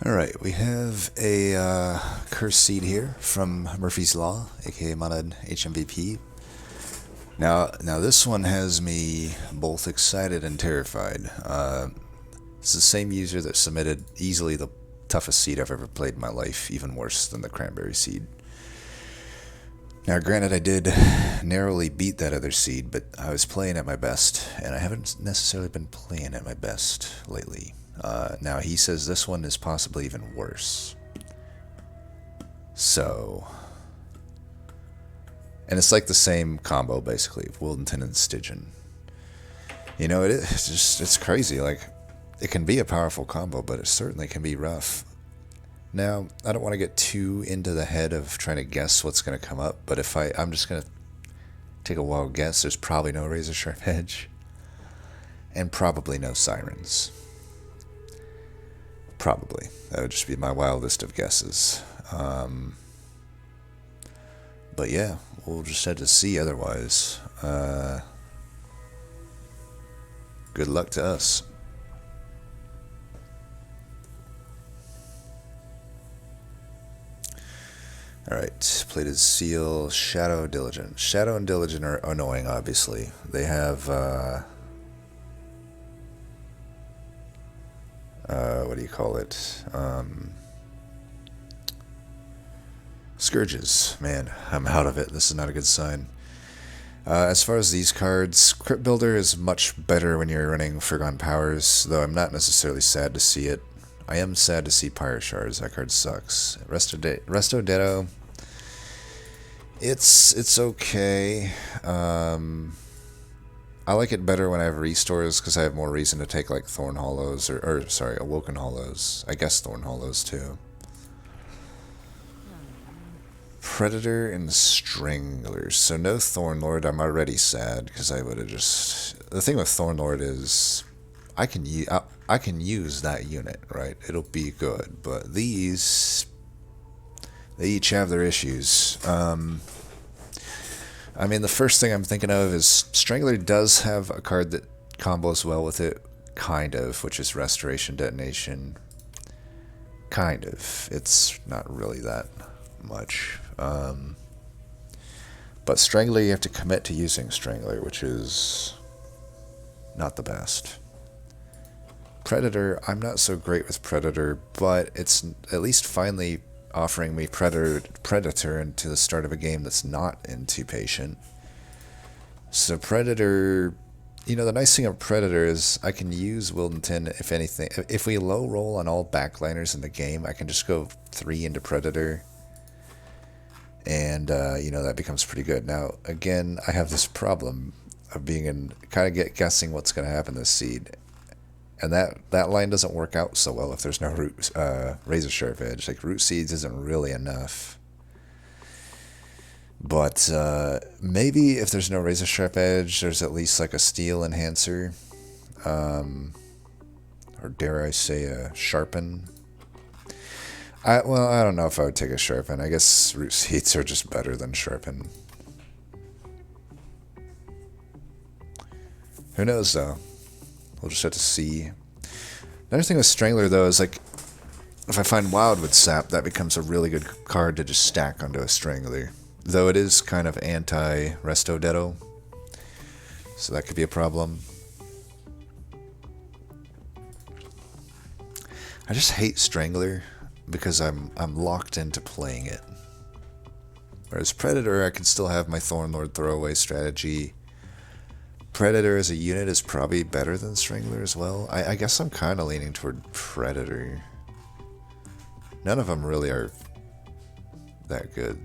Alright, we have a curse seed here from Murphy's Law, aka modded HMVP. Now this one has me both excited and terrified. It's the same user that submitted easily the toughest seed I've ever played in my life, even worse than the cranberry seed. Now granted, I did narrowly beat that other seed, but I was playing at my best, and I haven't necessarily been playing at my best lately. Now he says this one is possibly even worse. So, and it's like the same combo basically of Wildenton and Stygian. You know, it's crazy. Like, it can be a powerful combo, but it certainly can be rough. Now, I don't want to get too into the head of trying to guess what's going to come up, but if I'm just going to take a wild guess, there's probably no Razorsharp Edge, and probably no Sirens. Probably. That would just be my wildest of guesses. But yeah, we'll just have to see otherwise. Good luck to us. Alright, Plated Seal, Shadow, Diligent. Shadow and Diligent are annoying, obviously. They have, what do you call it? Scourges. Man, I'm out of it. This is not a good sign. As far as these cards, Crypt Builder is much better when you're running Forgotten Powers, though I'm not necessarily sad to see it. I am sad to see Pyre Shards. That card sucks. Resto Ditto. It's okay. I like it better when I have restores because I have more reason to take like Thorn Hollows or sorry, Awoken Hollows. I guess Thorn Hollows too. Predator and Stranglers. So no Thorn Lord. I'm already sad because I would have just. The thing with Thorn Lord is I can use that unit, right? It'll be good, but these they each have their issues. I mean, the first thing I'm thinking of is Strangler does have a card that combos well with it, kind of, which is Restoration Detonation. Kind of. It's not really that much. But Strangler, you have to commit to using Strangler, which is not the best. Predator, I'm not so great with Predator, but it's at least finally offering me Predator into the start of a game that's not into Patient. So Predator, you know, the nice thing of Predator is I can use Wildenton, if anything. If we low roll on all backliners in the game, I can just go 3 into Predator. And, you know, that becomes pretty good. Now, again, I have this problem of being in, kind of guessing what's going to happen this seed. And that line doesn't work out so well if there's no Razorsharp Edge. Like, Root Seeds isn't really enough. But maybe if there's no Razorsharp Edge, there's at least like a Steel Enhancer. Or dare I say a Sharpen. I don't know if I would take a Sharpen. I guess Root Seeds are just better than Sharpen. Who knows, though? We'll just have to see. Another thing with Strangler, though, is like, if I find Wildwood Sap, that becomes a really good card to just stack onto a Strangler. Though it is kind of anti-Resto Ditto, so that could be a problem. I just hate Strangler because I'm locked into playing it. Whereas Predator, I can still have my Thornlord throwaway strategy. Predator as a unit is probably better than Strangler as well. I guess I'm kind of leaning toward Predator. None of them really are that good.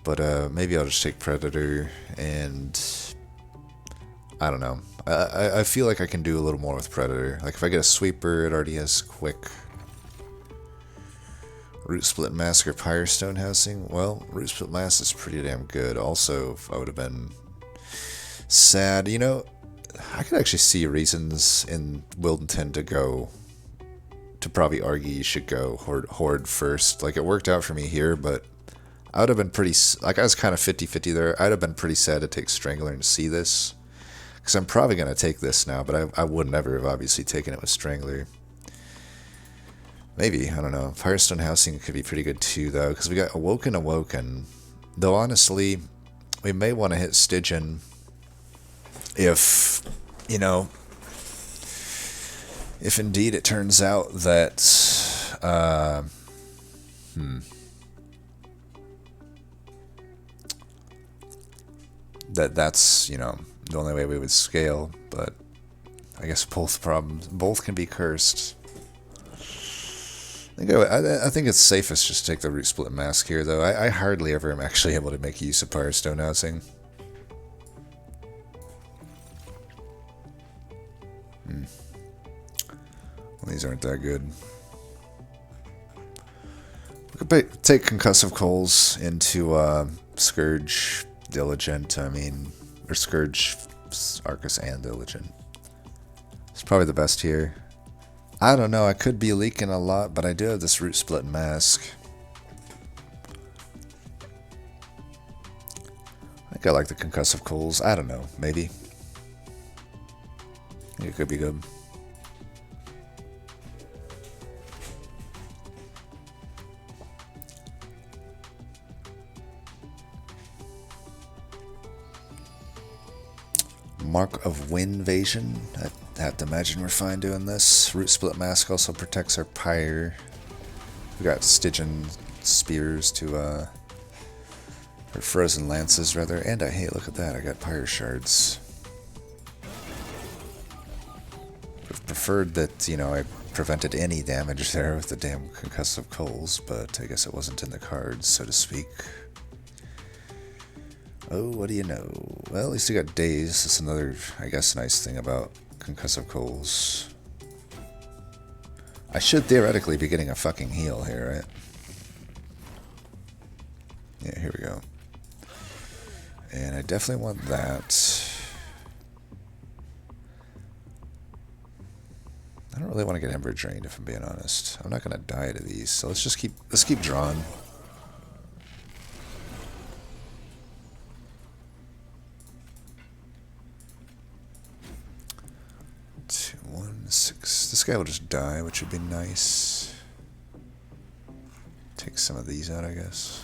But maybe I'll just take Predator, and I don't know. I feel like I can do a little more with Predator. Like if I get a Sweeper, it already has quick. Root Split Mask or Pyrestone Housing? Well, Root Split Mask is pretty damn good. Also, if I would have been sad, you know, I could actually see reasons in Wildenton to probably argue you should go Horde first. Like, it worked out for me here, but I would have been pretty, like, I was kind of 50-50 there. I'd have been pretty sad to take Strangler and see this, because I'm probably going to take this now, but I would never have obviously taken it with Strangler. Maybe, I don't know. Firestone Housing could be pretty good too, though, because we got Awoken. Though, honestly, we may want to hit Stygian if, you know, if indeed it turns out that, that's, you know, the only way we would scale, but I guess both can be cursed. I think it's safest just to take the Root Split Mask here, though. I hardly ever am actually able to make use of Firestone Housing. Well, these aren't that good. We could take Concussive Coals into Scourge, Diligent, or Scourge, Arcus, and Diligent. It's probably the best here. I don't know, I could be leaking a lot, but I do have this Root Split Mask. I think I like the Concussive Coals. I don't know, maybe. It could be good. Mark of Winvasion. I have to imagine we're fine doing this. Root Split Mask also protects our Pyre. We got Stygian Spears to, or Frozen Lances, rather. And hey, look at that, I got Pyre Shards. I've preferred that, you know, I prevented any damage there with the damn Concussive Coals, but I guess it wasn't in the cards, so to speak. Oh, what do you know? Well, at least you got Daze. That's another, I guess, nice thing about Concussive Coals. I should theoretically be getting a fucking heal here, right? Yeah, here we go. And I definitely want that. I don't really want to get Ember Drained, if I'm being honest. I'm not going to die to these, so let's keep drawing. 6. This guy will just die, which would be nice. Take some of these out, I guess.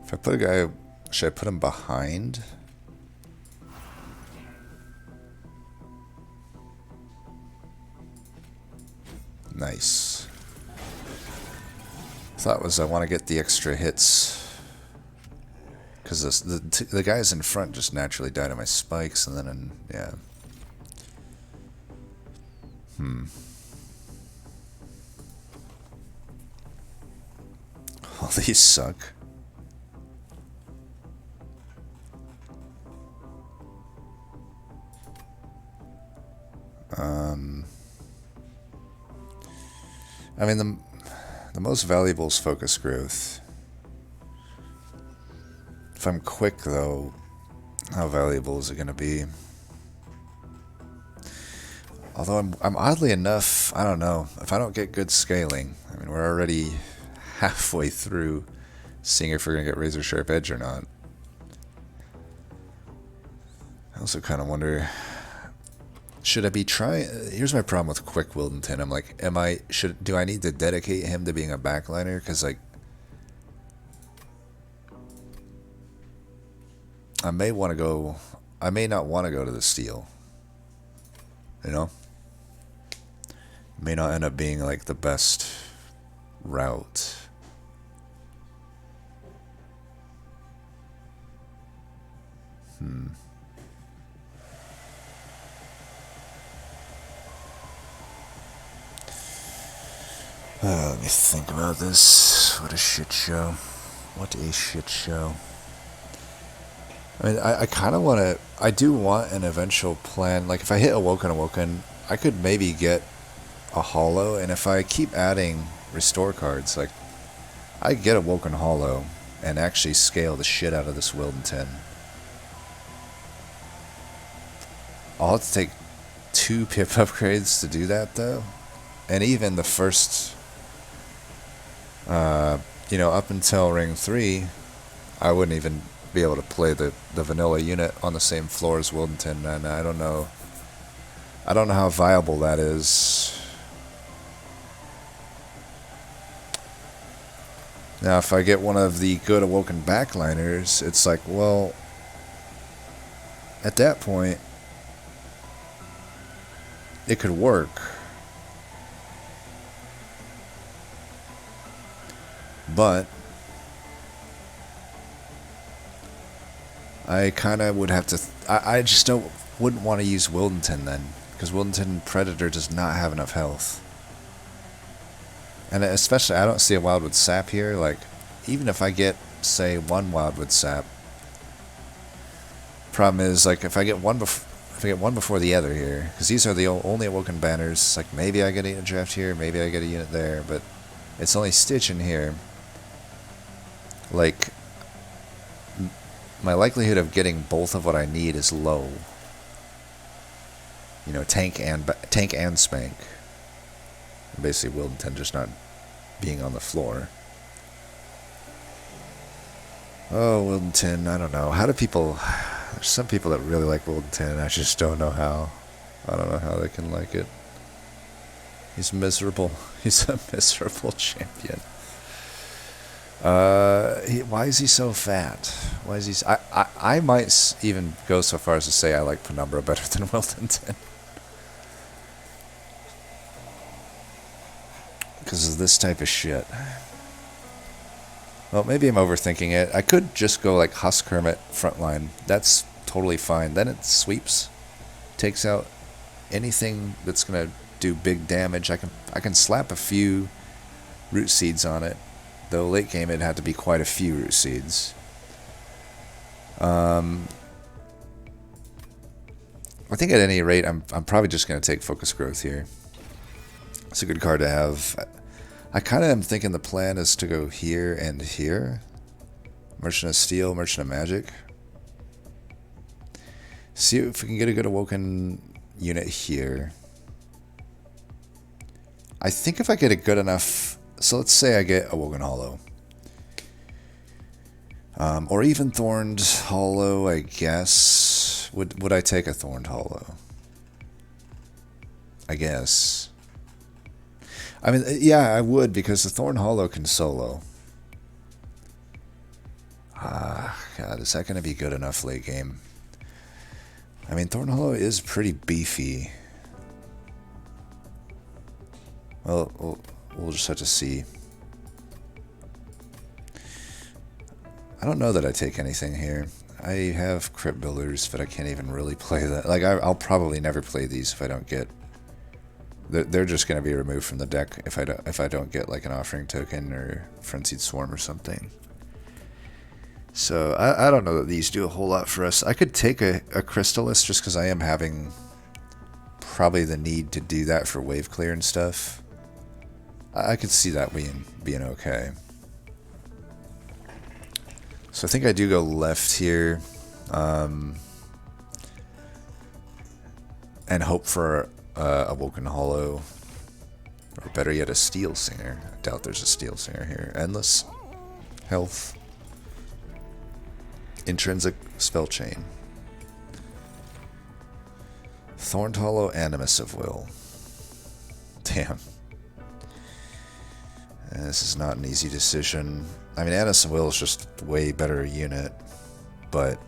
If I put a guy, should I put him behind? Nice. Thought was I want to get the extra hits, because the guys in front just naturally die to my spikes, and then yeah. All these suck. I mean, the most valuable is focus growth. If I'm quick, though, how valuable is it going to be? Although I'm oddly enough, I don't know, if I don't get good scaling, I mean, we're already halfway through seeing if we're going to get Razorsharp Edge or not. I also kind of wonder, should I be trying? Here's my problem with Quick Wildenton. I'm like, do I need to dedicate him to being a backliner? Because, like, I may not want to go to the Steel. You know? May not end up being, like, the best route. Let me think about this. What a shit show. What a shit show. I mean, I kind of want to... I do want an eventual plan. Like, if I hit Awoken, I could maybe get a Hollow. And if I keep adding Restore cards, like, I get Awoken Hollow and actually scale the shit out of this Wildenton. I'll have to take 2 pip upgrades to do that, though. And even the first, up until Ring 3, I wouldn't even be able to play the vanilla unit on the same floor as Wildenton, and I don't know how viable that is. Now, if I get one of the good Awoken backliners, it's like, well, at that point, it could work. But I kind of would have to... I just wouldn't want to use Wildenton then, because Wildenton Predator does not have enough health. And especially, I don't see a Wildwood Sap here. Like, even if I get, say, 1 Wildwood Sap, problem is, like, if I get one before the other here, because these are the only Awoken banners. It's like, maybe I get a draft here, maybe I get a unit there, but it's only Stitch in here. Like, my likelihood of getting both of what I need is low. You know, tank and Spank. Basically, Wildenton just not being on the floor. Oh, Wildenton, I don't know. How do people... There's some people that really like Wildenton, and I just don't know how. I don't know how they can like it. He's miserable. He's a miserable champion. Why is he so fat? Why is he... I might even go so far as to say I like Penumbra better than Wildenton. Because of this type of shit. Well, maybe I'm overthinking it. I could just go like Husk Hermit frontline. That's totally fine. Then it sweeps, takes out anything that's gonna do big damage. I can slap a few root seeds on it, though late game it had to be quite a few root seeds. I think at any rate I'm probably just gonna take Focus Growth here. It's a good card to have. I kind of am thinking the plan is to go here and here. Merchant of Steel, Merchant of Magic. See if we can get a good Awoken unit here. I think if I get a good enough... So let's say I get Awoken Hollow. Or even Thorned Hollow, I guess. Would I take a Thorned Hollow? I guess. I mean, yeah, I would, because the Thorn Hollow can solo. God, is that going to be good enough late game? I mean, Thorn Hollow is pretty beefy. Well, we'll just have to see. I don't know that I take anything here. I have Crypt Builders, but I can't even really play that. Like, I'll probably never play these if I don't get... They're just going to be removed from the deck if I don't get like an Offering Token or Frenzied Swarm or something. So I don't know that these do a whole lot for us. I could take a Crystallis just because I am having probably the need to do that for wave clear and stuff. I could see that being okay. So I think I do go left here, and hope for Awoken Hollow, or better yet, a Steel Singer. I doubt there's a Steel Singer here. Endless Health, Intrinsic Spell Chain, Thorned Hollow, Animus of Will. Damn. This is not an easy decision. I mean, Animus of Will is just a way better unit, but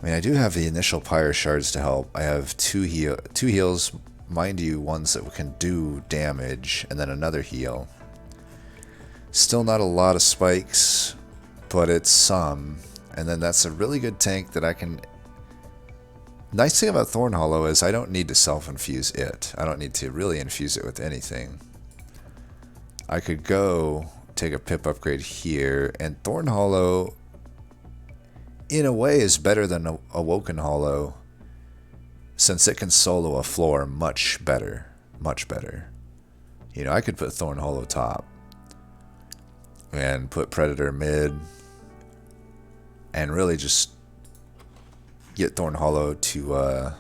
I mean, I do have the initial Pyre Shards to help. I have two heals, mind you, ones that can do damage, and then another heal. Still not a lot of spikes, but it's some. And then that's a really good tank that I can... Nice thing about Thorn Hollow is I don't need to self-infuse it. I don't need to really infuse it with anything. I could go take a pip upgrade here, and Thorn Hollow... in a way is better than Awoken Hollow, since it can solo a floor much better. Much better. You know, I could put Thorn Hollow top and put Predator mid and really just get Thorn Hollow to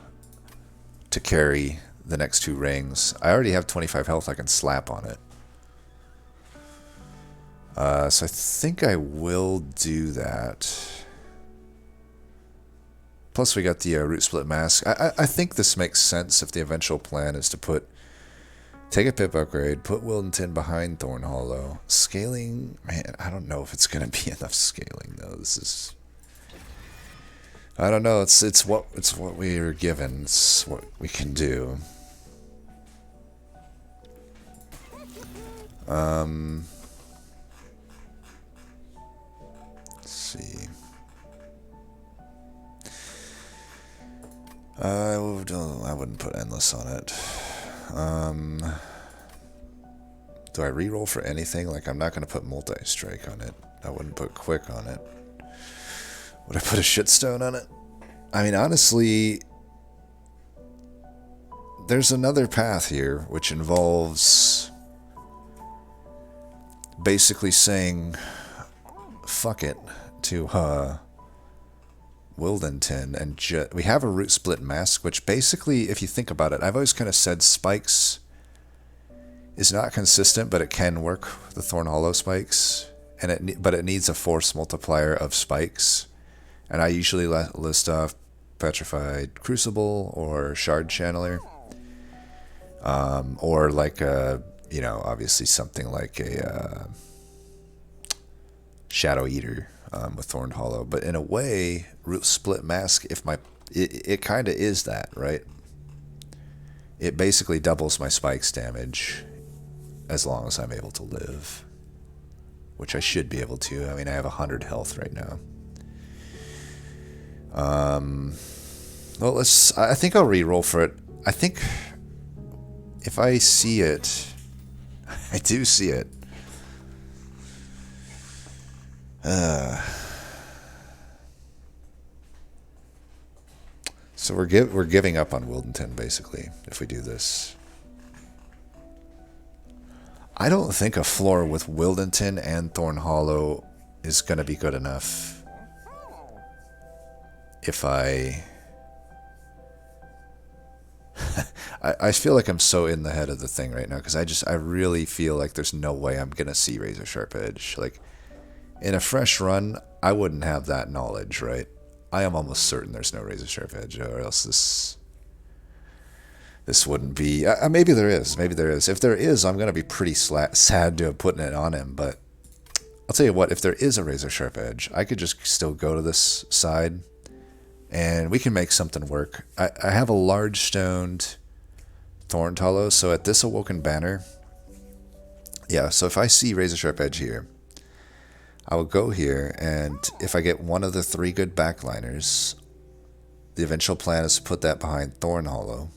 carry the next 2 rings. I already have 25 health I can slap on it. So I think I will do that. Plus we got the Root Split Mask. I think this makes sense if the eventual plan is to take a pip upgrade, put Wildenton behind Thorn Hollow. Scaling, man, I don't know if it's going to be enough scaling though. This is, I don't know. It's what we are given. It's what we can do. Let's see. I wouldn't put endless on it. Do I reroll for anything? Like, I'm not going to put multi-strike on it. I wouldn't put quick on it. Would I put a shitstone on it? I mean, honestly, there's another path here, which involves basically saying, fuck it, to, Wildenton, and we have a Root Split Mask, which basically, if you think about it, I've always kind of said spikes is not consistent, but it can work, the Thorn Hollow spikes, but it needs a force multiplier of spikes, and I usually list off Petrified Crucible or Shard Channeler, or like a, you know, obviously something like a Shadow Eater. With Thorn Hollow, but in a way, Root Split Mask, it kind of is that, right? It basically doubles my spikes damage as long as I'm able to live, which I should be able to. I mean, I have 100 health right now. Well, I think I'll re-roll for it. I think if I see it, I do see it. So we're giving up on Wildenton, basically, if we do this. I don't think a floor with Wildenton and Thorn Hollow is going to be good enough. If I feel like I'm so in the head of the thing right now, because I really feel like there's no way I'm going to see Razorsharp Edge. Like, in a fresh run, I wouldn't have that knowledge, right? I am almost certain there's no Razorsharp Edge, or else this wouldn't be... maybe there is. Maybe there is. If there is, I'm going to be pretty sad to have put it on him, but I'll tell you what, if there is a Razorsharp Edge, I could just still go to this side, and we can make something work. I have a large stoned Thorn Hollow, so at this Awoken Banner... Yeah, so if I see Razorsharp Edge here, I will go here, and if I get one of the 3 good backliners, the eventual plan is to put that behind Thorn Hollow,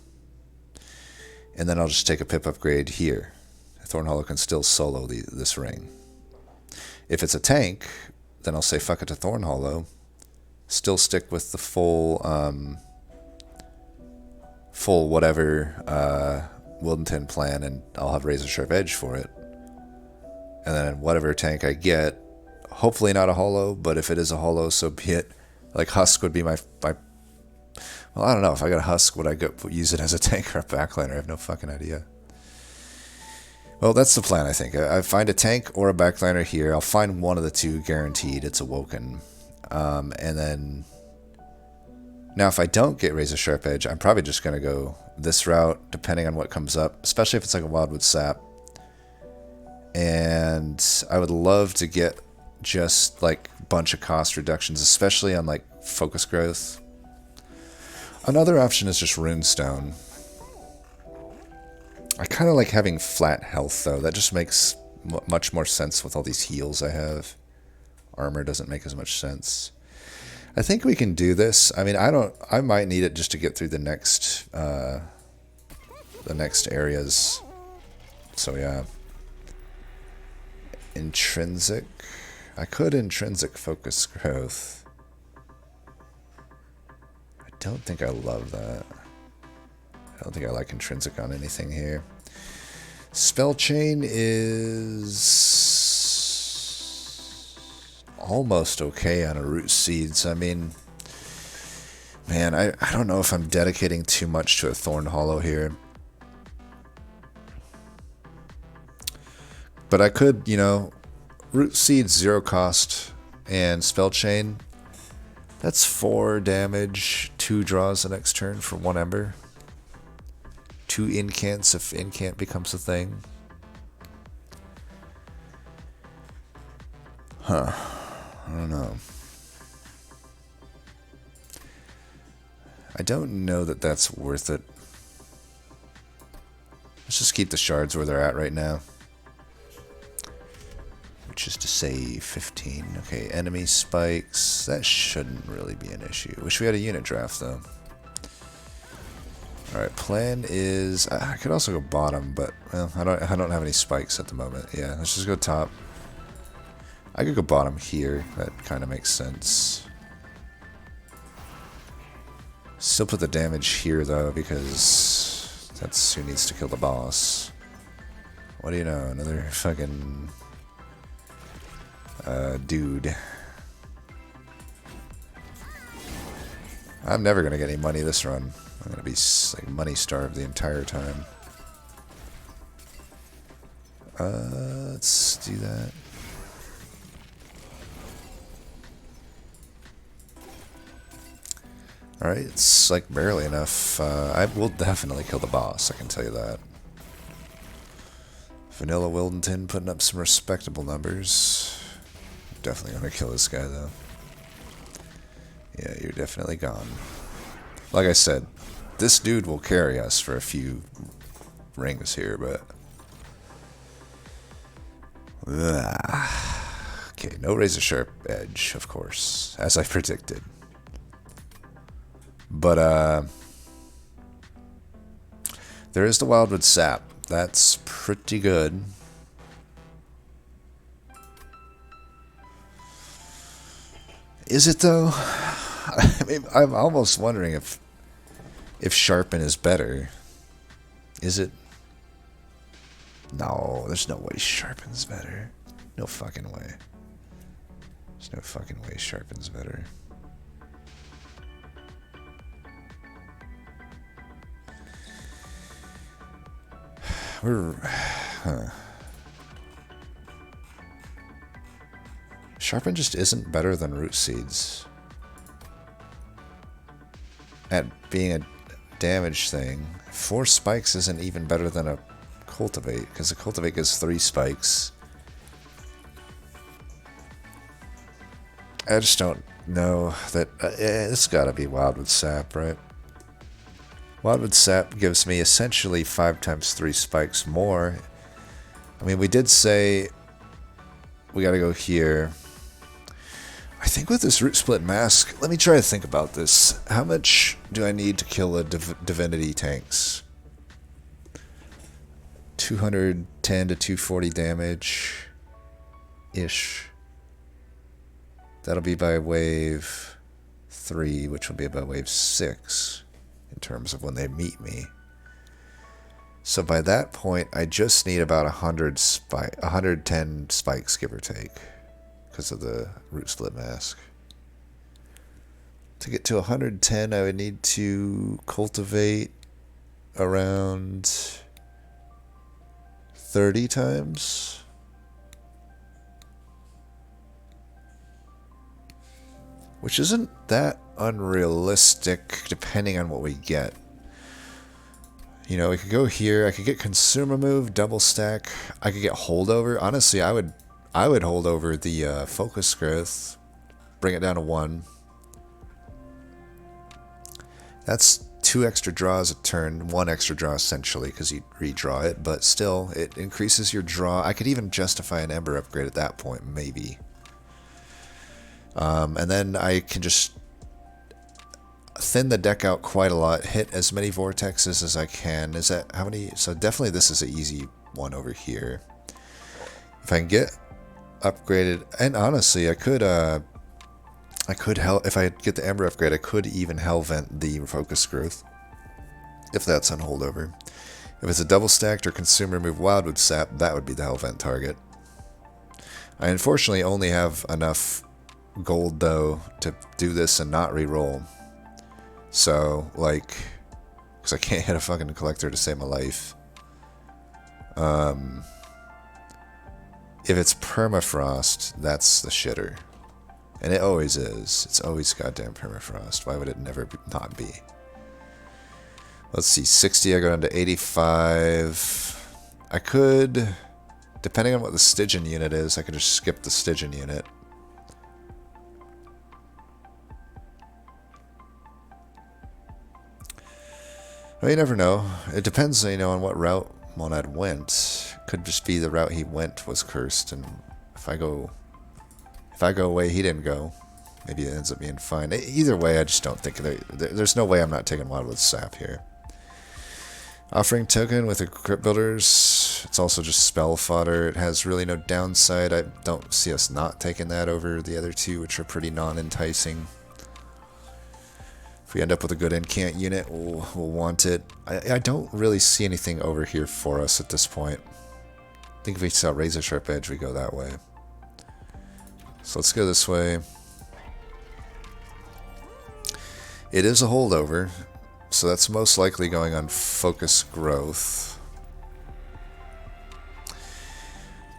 and then I'll just take a pip upgrade here. Thorn Hollow can still solo this ring. If it's a tank, then I'll say fuck it to Thorn Hollow, still stick with the full whatever Wildenton plan, and I'll have Razorsharp Edge for it. And then whatever tank I get, hopefully not a holo, but if it is a holo, so be it. Like Husk would be my well, I don't know. If I got a Husk, would I use it as a tank or a backliner? I have no fucking idea. Well, that's the plan, I think. I find a tank or a backliner here. I'll find one of the 2 guaranteed. It's Awoken. And then... Now, if I don't get Razorsharp Edge, I'm probably just going to go this route, depending on what comes up, especially if it's like a Wildwood Sap. And I would love to get just like a bunch of cost reductions, especially on like focus growth. Another option is just Runestone. I kind of like having flat health though. That just makes much more sense with all these heals I have. Armor doesn't make as much sense. I think we can do this. I mean, I might need it just to get through the next areas. So yeah. Intrinsic. I could intrinsic focus growth. I don't think I love that. I don't think I like intrinsic on anything here. Spell chain is almost okay on a root seeds. I mean, Man, I don't know if I'm dedicating too much to a Thorn Hollow here. But I could, you know, Root Seed 0 cost and Spell Chain. That's 4 damage, 2 draws the next turn for 1 Ember. 2 incants if incant becomes a thing. Huh. I don't know. I don't know that that's worth it. Let's just keep the shards where they're at right now. Which is to say 15. Okay, enemy spikes. That shouldn't really be an issue. Wish we had a unit draft though. Alright, plan is... I could also go bottom, but well, I don't have any spikes at the moment. Yeah, let's just go top. I could go bottom here. That kind of makes sense. Still put the damage here though, because that's who needs to kill the boss. What do you know? Another fucking dude. I'm never gonna get any money this run. I'm gonna be like money starved the entire time. Let's do that. Alright, it's like barely enough. I will definitely kill the boss, I can tell you that. Vanilla Wildenton putting up some respectable numbers. Definitely gonna kill this guy though. Yeah, you're definitely gone. Like I said, this dude will carry us for a few rings here, but... Okay, no Razorsharp edge, of course, as I predicted. But, there is the Wildwood Sap. That's pretty good. Is it, though? I mean, I'm almost wondering if Sharpen is better. Is it? No, there's no way Sharpen's better. No fucking way. There's no fucking way Sharpen's better. Sharpen just isn't better than Root Seeds at being a damage thing. 4 spikes isn't even better than a Cultivate, because a Cultivate gets 3 spikes. I just don't know that... it's gotta be Wildwood Sap, right? Wildwood Sap gives me essentially 5 times 3 spikes more. I mean, we did say we gotta go here. I think with this Root Split Mask, let me try to think about this. How much do I need to kill a Divinity tanks? 210 to 240 damage-ish. That'll be by wave 3, which will be by wave 6. In terms of when they meet me. So by that point, I just need about 110 spikes, give or take, because of the Root Split Mask. To get to 110, I would need to cultivate around 30 times. Which isn't that unrealistic, depending on what we get. You know, we could go here. I could get Consumer Move, double stack. I could get Holdover. Honestly, I would hold over the Focus Growth, bring it down to 1. That's 2 extra draws a turn, 1 extra draw essentially, because you redraw it. But still, it increases your draw. I could even justify an Ember upgrade at that point, maybe. And then I can just thin the deck out quite a lot, hit as many vortexes as I can. Is that how many? So definitely this is an easy one over here. If I can get upgraded, and honestly, I could if I get the Ember upgrade, I could even Hellvent the Focus Growth, if that's on holdover. If it's a double stacked or Consumer Move Wildwood Sap, that would be the Hellvent target. I unfortunately only have enough gold though to do this and not reroll. So, like, because I can't hit a fucking collector to save my life. If it's permafrost, that's the shitter. And it always is. It's always goddamn permafrost. Why would it never not be? Let's see, 60, I go down to 85. I could, depending on what the Stygian unit is, I could just skip the Stygian unit. Well, you never know. It depends, you know, on what route Monad went. Could just be the route he went was cursed, and if I go away, he didn't go. Maybe it ends up being fine. Either way, I just don't think there's no way I'm not taking Wildwood Sap here. Offering token with the Crypt Builders. It's also just spell fodder. It has really no downside. I don't see us not taking that over the other two, which are pretty non-enticing. If we end up with a good incant unit, we'll want it. I don't really see anything over here for us at this point. I think if we saw Razorsharp Edge, we go that way. So let's go this way. It is a holdover, so that's most likely going on focus growth.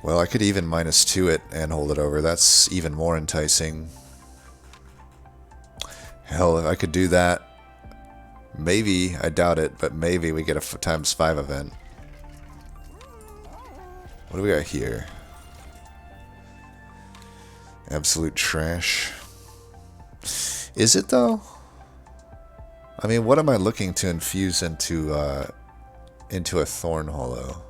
Well, I could even -2 it and hold it over. That's even more enticing. Hell, if I could do that, maybe, I doubt it, but maybe we get a ×5 event. What do we got here? Absolute trash. Is it though? I mean, what am I looking to infuse into a Thorn Hollow?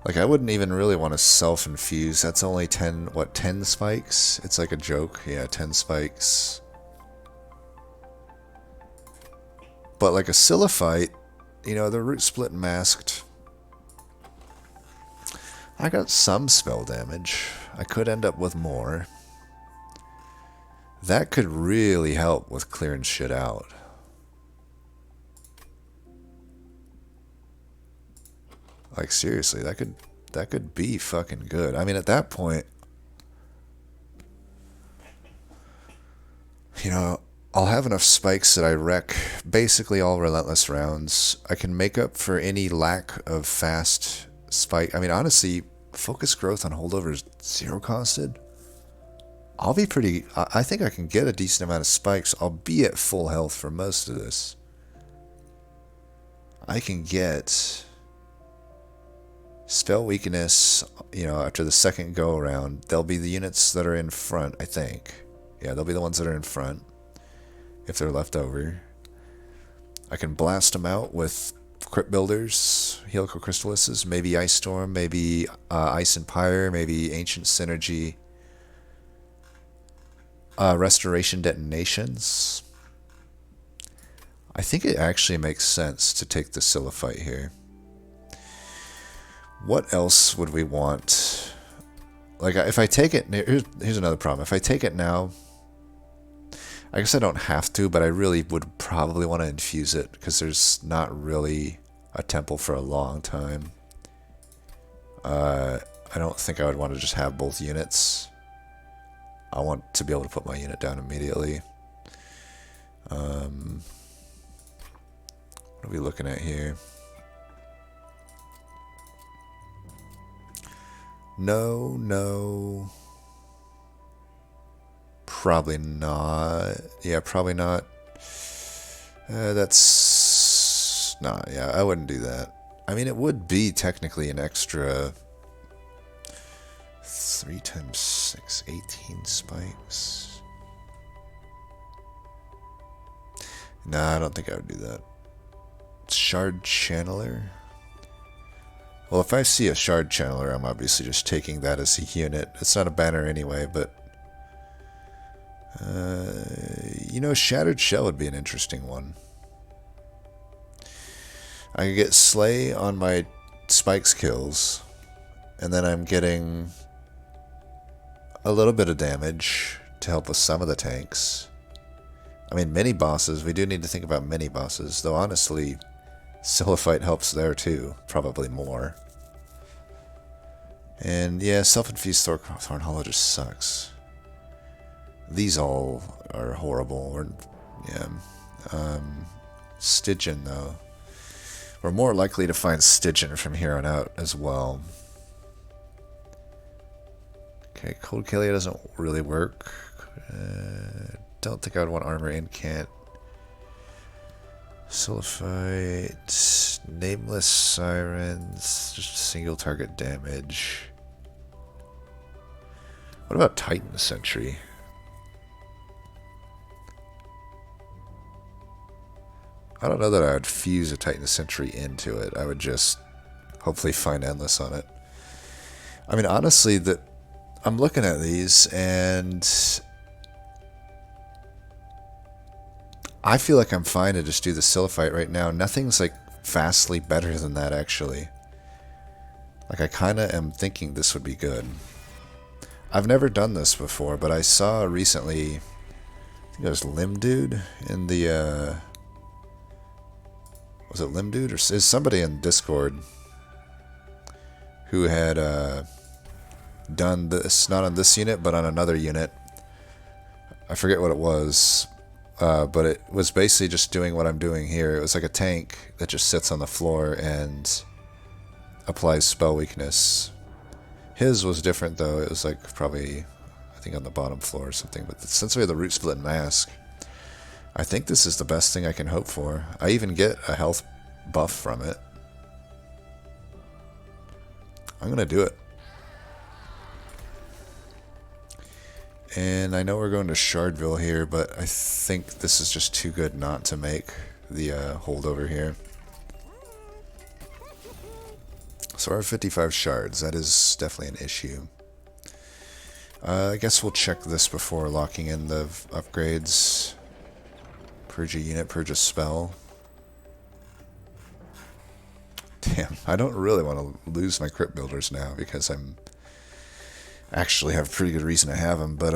Like, I wouldn't even really want to self-infuse. That's only 10, what, 10 spikes? It's like a joke. Yeah, 10 spikes. But like a Siliphyte, you know, the Root Split masked. I got some spell damage. I could end up with more. That could really help with clearing shit out. Like, seriously, that could be fucking good. I mean, at that point, you know, I'll have enough spikes that I wreck basically all relentless rounds. I can make up for any lack of fast spike. I mean, honestly, focus growth on holdovers 0 costed. I'll be pretty. I think I can get a decent amount of spikes. I'll be at full health for most of this. I can get spell weakness, you know, after the second go around. They'll be the units that are in front, I think. Yeah, they'll be the ones that are in front if they're left over. I can blast them out with Crypt Builders, Helical Crystallises, maybe Ice Storm, maybe Ice and Pyre, maybe Ancient Synergy, Restoration Detonations. I think it actually makes sense to take the Siliphyte here. What else would we want? Like, if I take it, here's another problem. If I take it now, I guess I don't have to, but I really would probably want to infuse it because there's not really a temple for a long time. I don't think I would want to just have both units. I want to be able to put my unit down immediately. What are we looking at here? No. Probably not. Yeah, probably not. That's not. Yeah, I wouldn't do that. I mean, it would be technically an extra 3 × 6, 18 spikes. Nah, I don't think I would do that. Shard Channeler. Well, if I see a Shard Channeler, I'm obviously just taking that as a unit. It's not a banner anyway, but you know, Shattered Shell would be an interesting one. I could get Slay on my Spikes kills, and then I'm getting a little bit of damage to help with some of the tanks. I mean, mini bosses, we do need to think about mini bosses, though honestly, Silophyte helps there too, probably more. And yeah, self-infused Thorn Hollow just sucks. These all are horrible. Yeah. Stygian though. We're more likely to find Stygian from here on out as well. Okay, Cold Kalia doesn't really work. Don't think I would want armor and can't. Silophyte, Nameless Sirens, just single target damage. What about Titan Sentry? I don't know that I would fuse a Titan Sentry into it. I would just hopefully find Endless on it. I mean, honestly, I'm looking at these and I feel like I'm fine to just do the Silophyte right now. Nothing's like vastly better than that, actually. Like, I kind of am thinking this would be good. I've never done this before, but I saw recently, I think it was Limdude in the, was it Limdude? Or is somebody in Discord who had done this, not on this unit, but on another unit. I forget what it was. But it was basically just doing what I'm doing here. It was like a tank that just sits on the floor and applies spell weakness. His was different though. It was like probably, I think on the bottom floor or something. But since we have the Root Split Mask, I think this is the best thing I can hope for. I even get a health buff from it. I'm going to do it. And I know we're going to Shardville here, but I think this is just too good not to make the holdover here. So our 55 shards, that is definitely an issue. I guess we'll check this before locking in the upgrades. Purge a unit, purge a spell. Damn, I don't really want to lose my crypt builders now because I'm actually have a pretty good reason to have them, but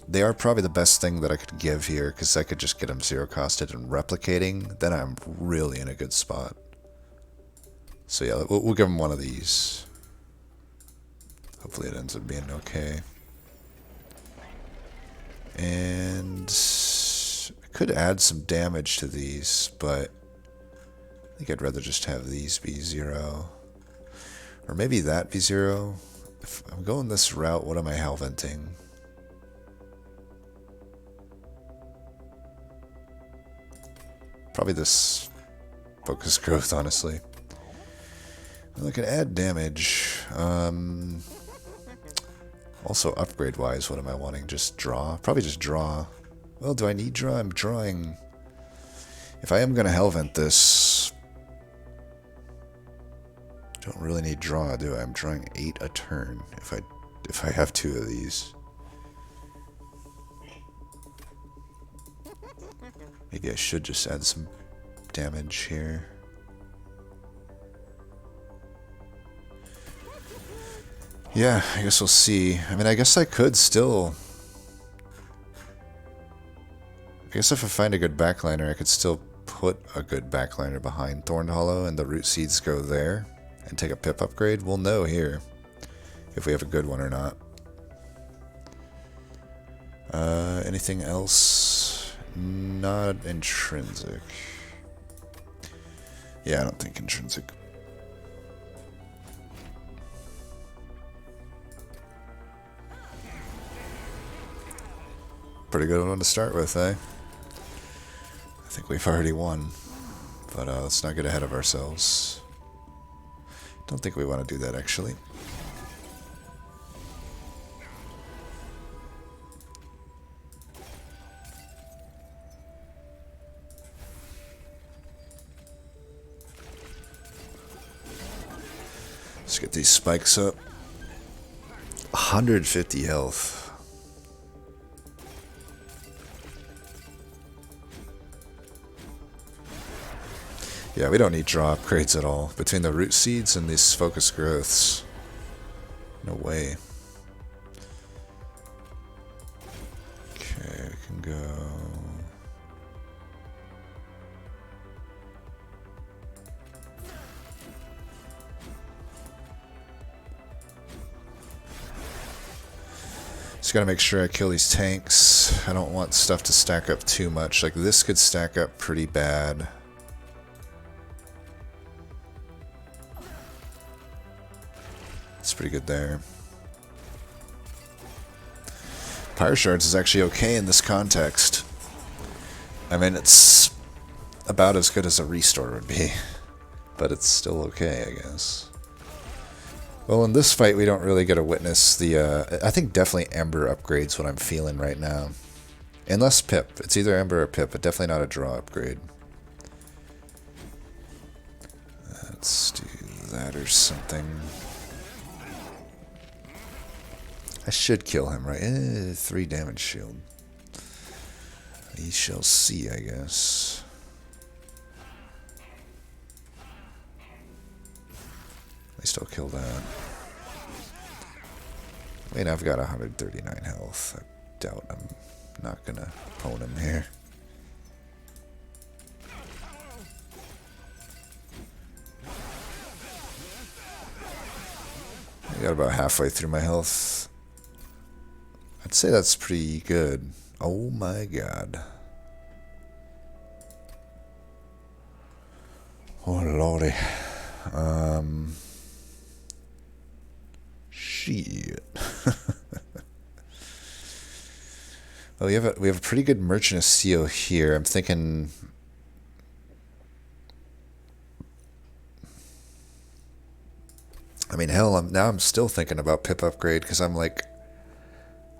they are probably the best thing that I could give here because I could just get them zero costed and replicating. Then I'm really in a good spot. So yeah, we'll give them one of these. Hopefully it ends up being okay. And I could add some damage to these, but I think I'd rather just have these be 0. Or maybe that be 0. If I'm going this route, what am I hellventing? Probably this focus growth, honestly. I can add damage. Also, upgrade-wise, what am I wanting? Just draw? Probably just draw. Well, do I need draw? I'm drawing. If I am going to hellvent this, don't really need draw, do I? I'm drawing 8 a turn if I have 2 of these. Maybe I should just add some damage here. Yeah, I guess we'll see. I mean, I guess I could still... I guess if I find a good backliner, I could still put a good backliner behind Thorn Hollow and the root seeds go there and take a pip upgrade. We'll know here if we have a good one or not. Anything else? Not intrinsic. Yeah, I don't think intrinsic. Pretty good one to start with, eh? I think we've already won. But let's not get ahead of ourselves. Don't think we want to do that, actually. Let's get these spikes up. 150 health. Yeah, we don't need draw upgrades at all. Between the root seeds and these focus growths. No way. Okay, we can go... Just gotta make sure I kill these tanks. I don't want stuff to stack up too much. Like this could stack up pretty bad. It's pretty good there. Pyre Shards is actually okay in this context. I mean, it's about as good as a restore would be, but it's still okay, I guess. Well, in this fight, we don't really get to witness the, I think definitely Ember upgrades what I'm feeling right now. Unless Pip. It's either Ember or Pip, but definitely not a draw upgrade. Let's do that or something. I should kill him, right? 3 damage shield. We shall see, I guess. At least I'll kill that. I mean, I've got 139 health. I doubt I'm not gonna pwn him here. I got about halfway through my health. I'd say that's pretty good. Oh my god. Oh lordy. Shit. Well, we have a pretty good Merchant of Steel here. I'm thinking. I mean, hell, now I'm still thinking about Pip upgrade because I'm like,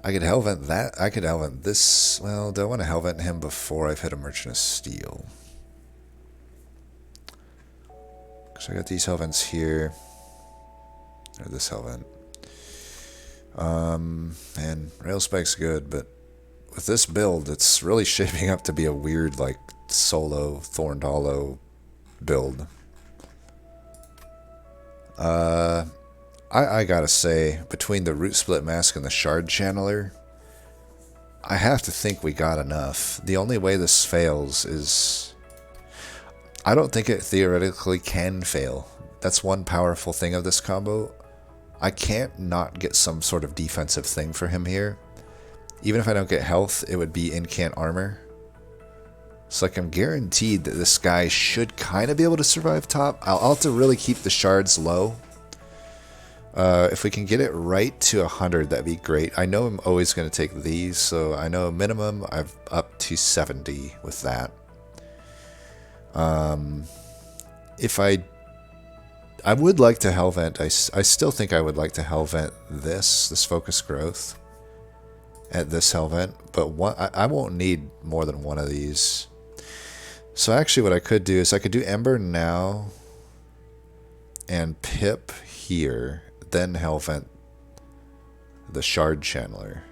I could Hellvent that. I could Hellvent this. Well, do I want to Hellvent him before I've hit a Merchant of Steel? So I got these Hellvents here. Or this Hellvent. And Rail Spike's good, but with this build, it's really shaping up to be a weird, like, solo Thorned Hollow build. I gotta say, between the Root Split Mask and the Shard Channeler, I have to think we got enough. The only way this fails is... I don't think it theoretically can fail. That's one powerful thing of this combo. I can't not get some sort of defensive thing for him here. Even if I don't get health, it would be incant armor. So like I'm guaranteed that this guy should kind of be able to survive top. I'll have to really keep the shards low. If we can get it right to 100, that'd be great. I know I'm always going to take these, so I know minimum I've up to 70 with that. If I would like to Hellvent, I still think I would like to Hellvent this Focus Growth at this Hellvent, but I won't need more than one of these. So actually what I could do is I could do Ember now and Pip here, then Hellvent the Shard Channeler.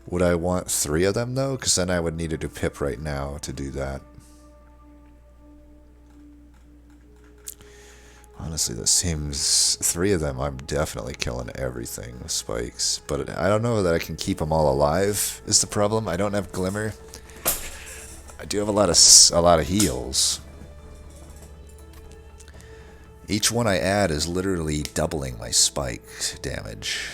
Would I want 3 of them though? Because then I would need to do Pip right now to do that. Honestly, that seems... 3 of them, I'm definitely killing everything with spikes. But I don't know that I can keep them all alive, is the problem. I don't have Glimmer. I do have a lot of heals. Each one I add is literally doubling my spike damage.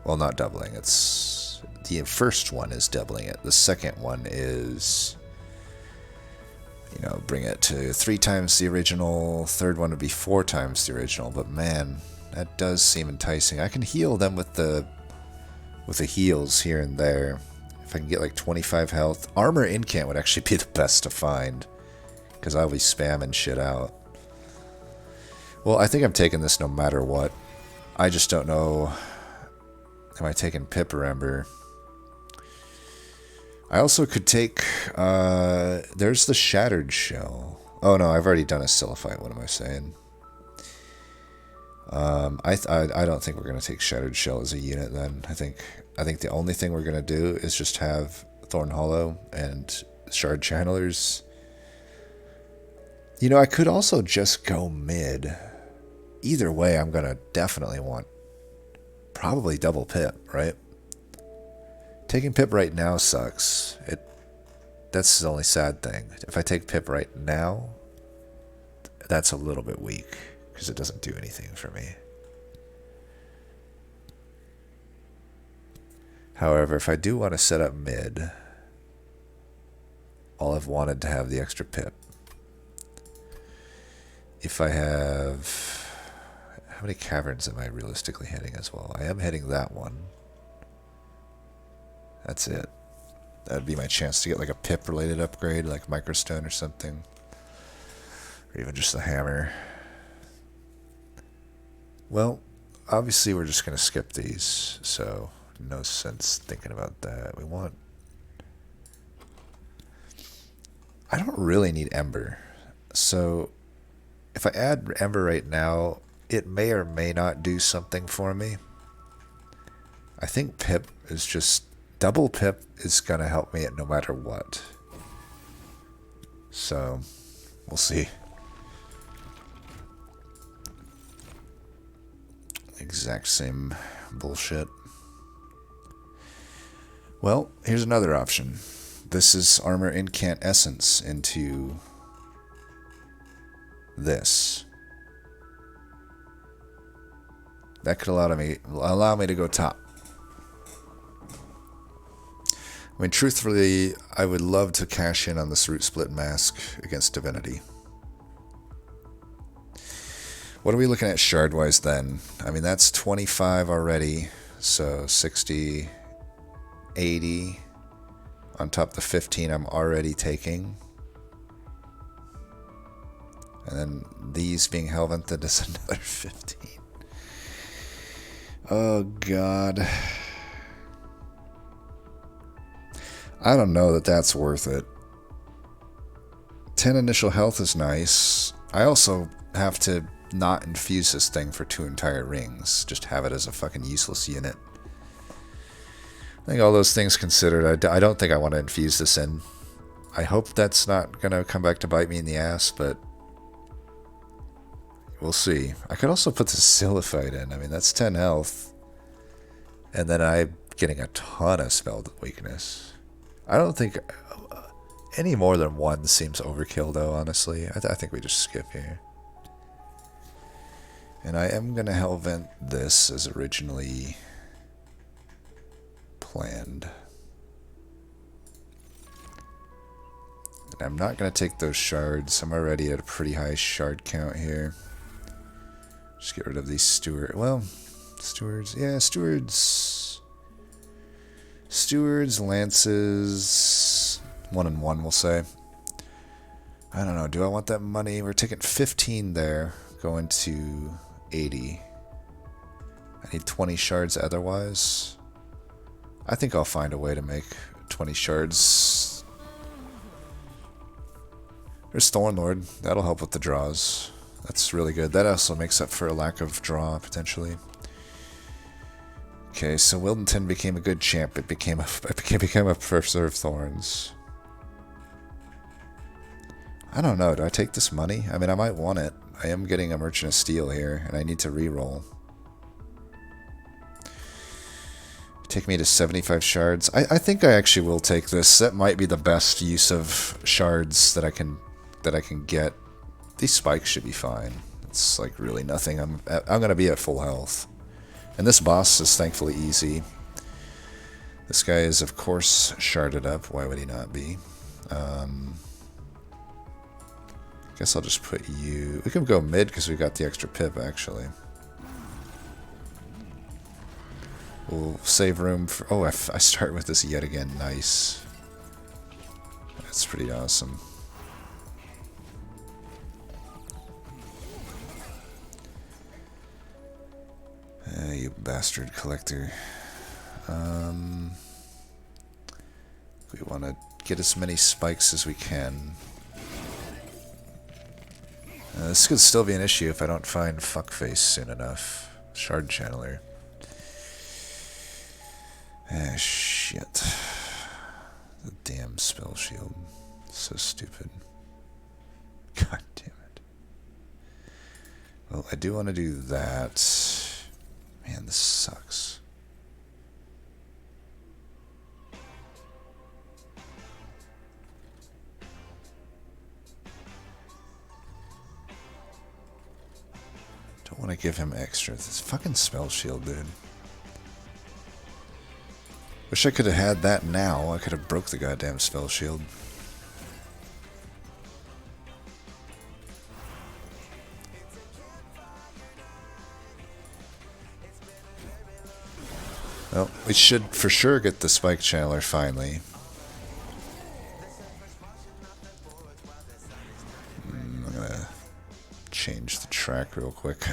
Well, not doubling. It's... The first one is doubling it. The second one is... You know, bring it to 3 times the original. Third one would be 4 times the original. But man, that does seem enticing. I can heal them with the heals here and there. If I can get like 25 health. Armor Incant would actually be the best to find. Because I'll be spamming shit out. Well, I think I'm taking this no matter what. I just don't know. Am I taking Pip or Ember? I also could take, there's the Shattered Shell. Oh no, I've already done a Sillifight, what am I saying? I don't think we're going to take Shattered Shell as a unit then. I think the only thing we're going to do is just have Thorn Hollow and Shard Channelers. You know, I could also just go mid. Either way, I'm going to definitely want probably double Pip, right? Taking Pip right now sucks. That's the only sad thing. If I take Pip right now, that's a little bit weak because it doesn't do anything for me. However, if I do want to set up mid, I'll have wanted to have the extra pip. If I have... How many caverns am I realistically hitting as well? I am hitting that one. That's it. That'd be my chance to get like a pip related upgrade, like microstone or something. Or even just the hammer. Well, obviously we're just going to skip these, so no sense thinking about that. We want... I don't really need Ember. So if I add Ember right now, it may or may not do something for me. I think Pip is just... Double Pip is going to help me at no matter what. So, we'll see. Exact same bullshit. Well, here's another option. This is Armor Incandescence into this. That could allow me to go top. I mean, truthfully, I would love to cash in on this Root Split Mask against Divinity. What are we looking at shard-wise then? I mean, that's 25 already, so 60, 80. On top of the 15 I'm already taking. And then these being Hellvented is another 15. Oh, God. I don't know that that's worth it. 10 initial health is nice. I also have to not infuse this thing for 2 entire rings. Just have it as a fucking useless unit. I think all those things considered, I don't think I want to infuse this in. I hope that's not going to come back to bite me in the ass, but we'll see. I could also put the Sillified in. I mean, that's 10 health. And then I'm getting a ton of spell weakness. I don't think any more than 1 seems overkill, though, honestly. I think we just skip here. And I am going to Hellvent this as originally planned. And I'm not going to take those shards. I'm already at a pretty high shard count here. Just get rid of these stewards. Well, stewards. Yeah, stewards. Stewards, lances. 1 and 1, we'll say. I don't know. Do I want that money? We're taking 15 there. Going to 80. I need 20 shards otherwise. I think I'll find a way to make 20 shards. There's Thornlord. That'll help with the draws. That's really good. That also makes up for a lack of draw, potentially. Okay, so Wildenton became a good champ. It became a Purser of Thorns. I don't know. Do I take this money? I mean, I might want it. I am getting a Merchant of Steel here, and I need to reroll. Take me to 75 shards. I think I actually will take this. That might be the best use of shards that I can get. These spikes should be fine. It's like really nothing. I'm gonna be at full health. And this boss is thankfully easy. This guy is, of course, sharded up. Why would he not be? Guess I'll just put you... We can go mid because we got the extra pip, actually. We'll save room for... Oh, I start with this yet again. Nice. That's pretty awesome. You bastard collector. We want to get as many spikes as we can. This could still be an issue if I don't find Fuckface soon enough. Shard Channeler. Ah, shit. The damn spell shield. So stupid. God damn it. Well, I do want to do that. Man, this sucks. Don't want to give him extra. This fucking spell shield, dude. Wish I could have had that now. I could have broke the goddamn spell shield. Well, we should for sure get the spike channeler finally. I'm gonna change the track real quick.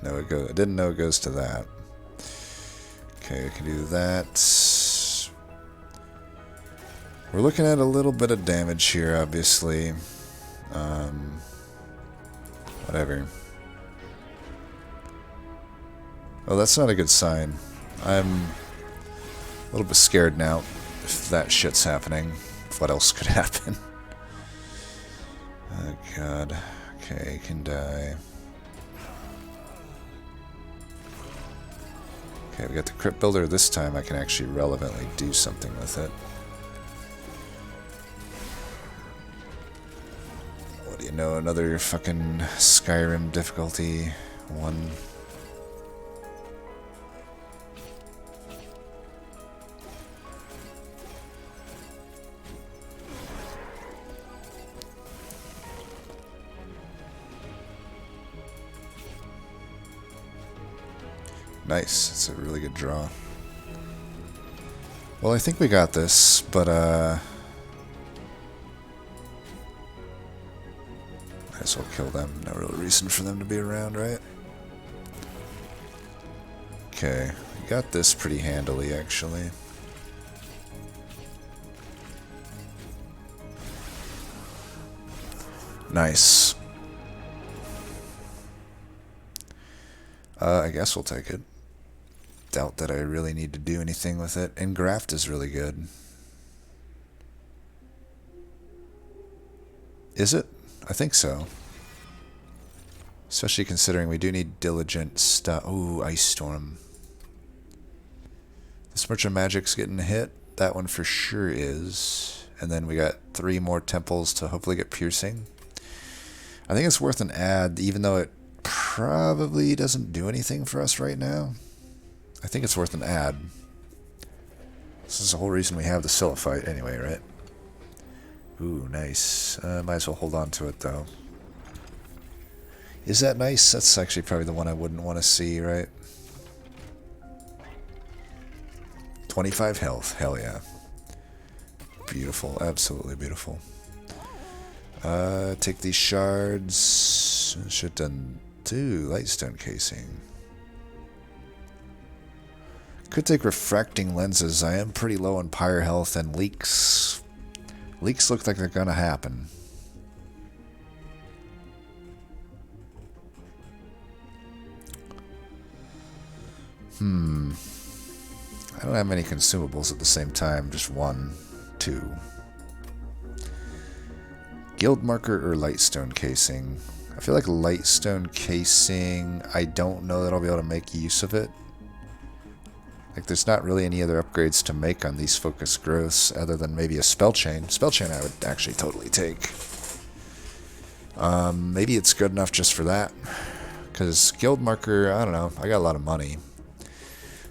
Didn't know it goes to that. Okay, we can do that. We're looking at a little bit of damage here, obviously. Whatever. Oh, that's not a good sign. I'm a little bit scared now if that shit's happening. What else could happen? Oh god. Okay, can die. Okay, we got the crypt builder. This time I can actually relevantly do something with it. What do you know? Another fucking Skyrim difficulty 1. Nice. It's a really good draw. Well, I think we got this, but might as well kill them. No real reason for them to be around, right? Okay, we got this pretty handily, actually. Nice. I guess we'll take it. Doubt that I really need to do anything with it. Engraft is really good. Is it? I think so. Especially considering we do need diligent stuff. Ooh, Ice Storm. This Merchant Magic's getting a hit. That one for sure is. And then we got 3 more temples to hopefully get piercing. I think it's worth an add, even though it probably doesn't do anything for us right now. I think it's worth an add. This is the whole reason we have the Silliphite anyway, right? Ooh, nice. Might as well hold on to it, though. Is that nice? That's actually probably the one I wouldn't want to see, right? 25 health. Hell yeah. Beautiful. Absolutely beautiful. Take these shards. Should have done 2 Lightstone casing. Could take refracting lenses. I am pretty low on pyre health, and leaks. Leaks look like they're gonna happen. I don't have many consumables at the same time. Just 1, 2. Guild marker or Lightstone casing. I feel like Lightstone casing, I don't know that I'll be able to make use of it. Like, there's not really any other upgrades to make on these focus growths other than maybe a spell chain. Spell chain I would actually totally take. Maybe it's good enough just for that. Because guild marker, I don't know. I got a lot of money.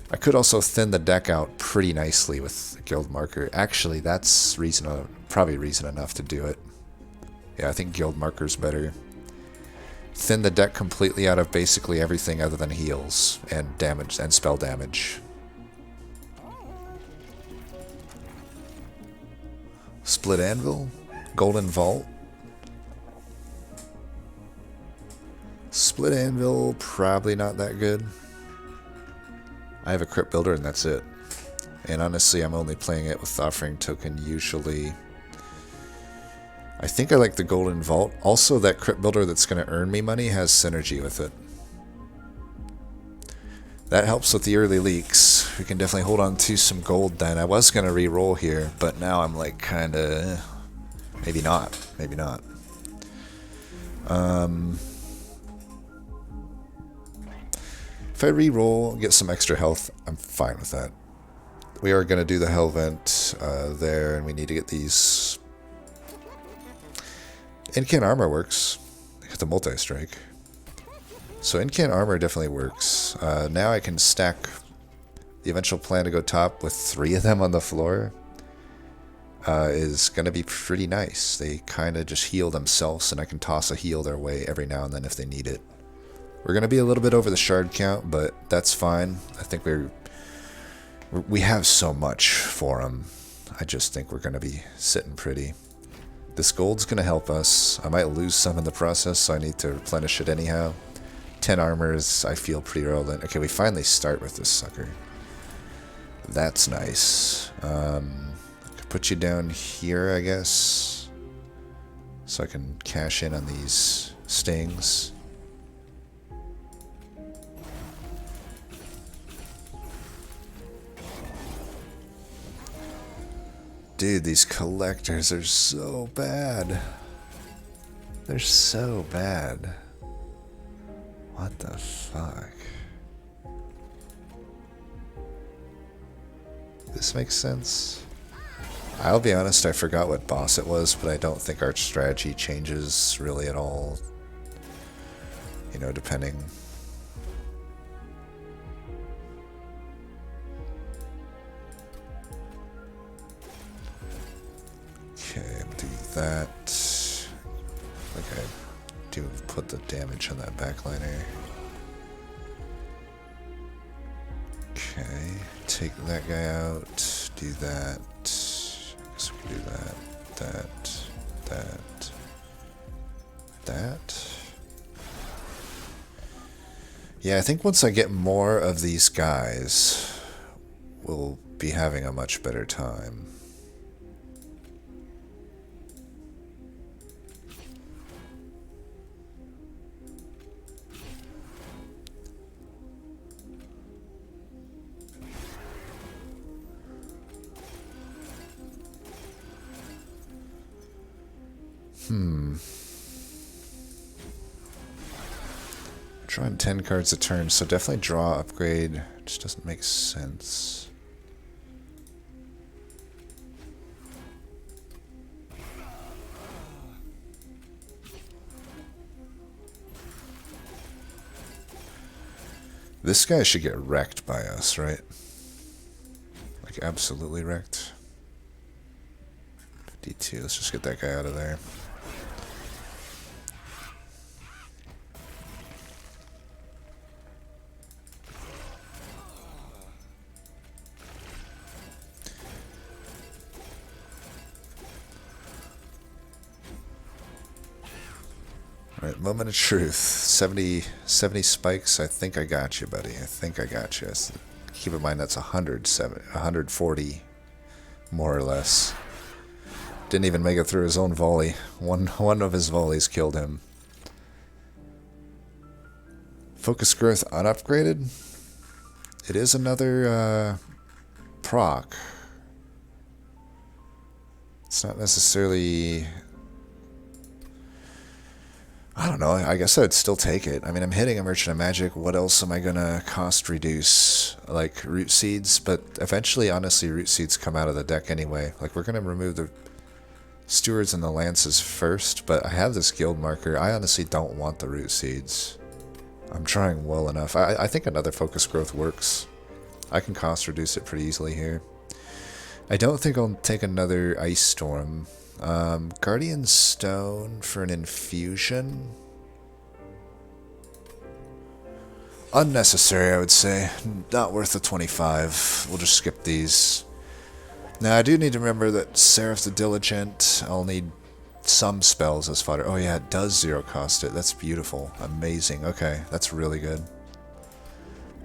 I could also thin the deck out pretty nicely with guild marker. Actually, that's probably reason enough to do it. Yeah, I think guild marker's better. Thin the deck completely out of basically everything other than heals and damage and spell damage. Split Anvil, Golden Vault. Split Anvil, probably not that good. I have a Crypt Builder and that's it. And honestly, I'm only playing it with Offering Token usually. I think I like the Golden Vault. Also, that Crypt Builder that's going to earn me money has synergy with it. That helps with the early leaks. We can definitely hold on to some gold then. I was going to re-roll here, but now I'm like kind of... maybe not. Maybe not. If I re-roll, get some extra health, I'm fine with that. We are going to do the Hell Vent there, and we need to get these... Incant Armor works. Hit the multi-strike. So Incant Armor definitely works. Now I can stack the eventual plan to go top with 3 of them on the floor is going to be pretty nice. They kind of just heal themselves, and I can toss a heal their way every now and then if they need it. We're going to be a little bit over the shard count, but that's fine. I think we have so much for them. I just think we're going to be sitting pretty. This gold's going to help us. I might lose some in the process, so I need to replenish it anyhow. 10 armor is, I feel, pretty relevant. Okay, we finally start with this sucker. That's nice. I could put you down here, I guess, so I can cash in on these stings. Dude, these collectors are so bad. They're so bad. What the fuck? This makes sense? I'll be honest, I forgot what boss it was, but I don't think our strategy changes really at all. You know, depending. Okay, do that. Okay, do put the damage on that backliner. Okay, take that guy out. Do that. I guess we can do that. Yeah, I think once I get more of these guys, we'll be having a much better time. Drawing 10 cards a turn, so definitely draw upgrade. Just doesn't make sense. This guy should get wrecked by us, right? Like absolutely wrecked. 52, let's just get that guy out of there. Alright, moment of truth. 70 spikes. I think I got you, buddy. I think I got you. So keep in mind that's 140, more or less. Didn't even make it through his own volley. One of his volleys killed him. Focus growth unupgraded? It is another proc. It's not necessarily... I don't know, I guess I would still take it. I mean, I'm hitting a Merchant of Magic. What else am I gonna cost reduce? Like, Root Seeds? But eventually, honestly, Root Seeds come out of the deck anyway. Like, we're gonna remove the Stewards and the Lances first, but I have this guild marker. I honestly don't want the Root Seeds. I'm trying well enough. I think another Focus Growth works. I can cost reduce it pretty easily here. I don't think I'll take another Ice Storm. Guardian Stone for an infusion. Unnecessary, I would say. Not worth the 25. We'll just skip these. Now, I do need to remember that Seraph the Diligent, I'll need some spells as fodder. Oh yeah, it does zero cost it. That's beautiful. Amazing. Okay, that's really good.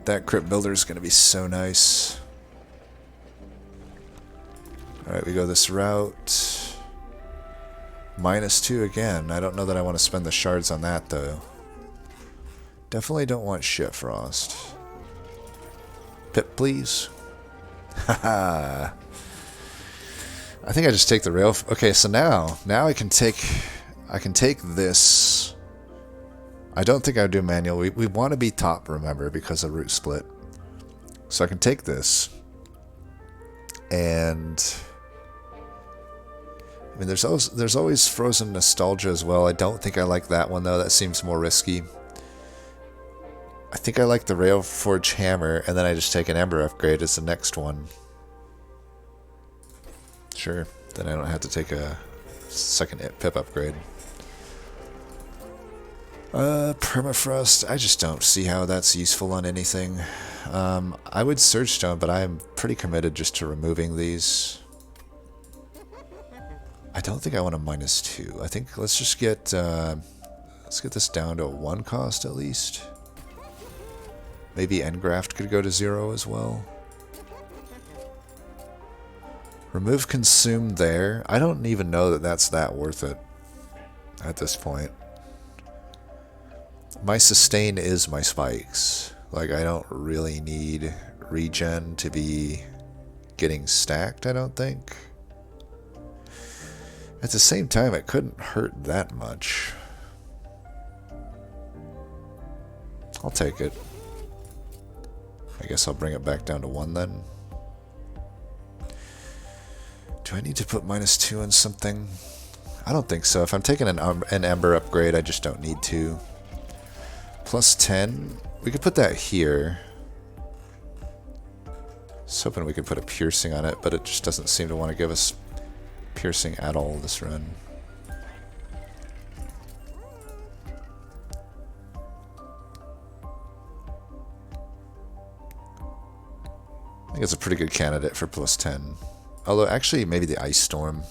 That Crypt Builder is going to be so nice. Alright, we go this route. -2 again. I don't know that I want to spend the shards on that, though. Definitely don't want Shit Frost. Pip, please. Haha. I think I just take the rail. Okay, so now I can take this. I don't think I would do manual. We want to be top, remember, because of Root Split. So I can take this. And I mean, there's always Frozen Nostalgia as well. I don't think I like that one, though. That seems more risky. I think I like the Railforge Hammer, and then I just take an Ember upgrade as the next one. Sure, then I don't have to take a second pip upgrade. Permafrost, I just don't see how that's useful on anything. I would Surge Stone, but I'm pretty committed just to removing these. I don't think I want a -2. I think let's just get this down to a 1 cost at least. Maybe Engraft could go to 0 as well. Remove Consume there. I don't even know that that's that worth it at this point. My sustain is my spikes. Like, I don't really need regen to be getting stacked, I don't think. At the same time, it couldn't hurt that much. I'll take it. I guess I'll bring it back down to 1 then. Do I need to put -2 on something? I don't think so. If I'm taking an Ember upgrade, I just don't need to. +10. We could put that here. I was hoping we could put a piercing on it, but it just doesn't seem to want to give us piercing at all this run. I think it's a pretty good candidate for +10. Although, actually, maybe the Ice Storm.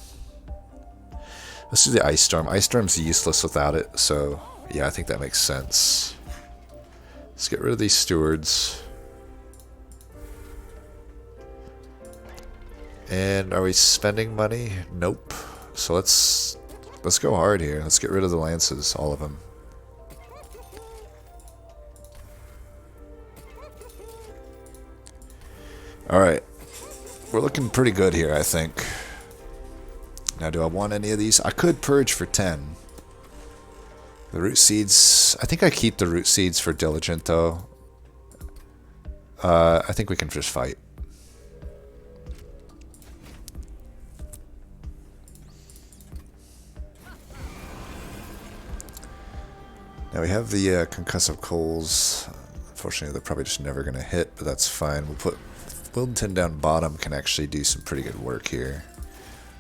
Let's do the Ice Storm. Ice Storm's useless without it, so yeah, I think that makes sense. Let's get rid of these stewards. And are we spending money? Nope. So let's go hard here. Let's get rid of the lances, all of them. Alright. We're looking pretty good here, I think. Now, do I want any of these? I could purge for 10. The root seeds... I think I keep the root seeds for diligent, though. I think we can just fight. Now we have the concussive coals. Unfortunately, they're probably just never going to hit, but that's fine. We'll put Wildenton down bottom, can actually do some pretty good work here.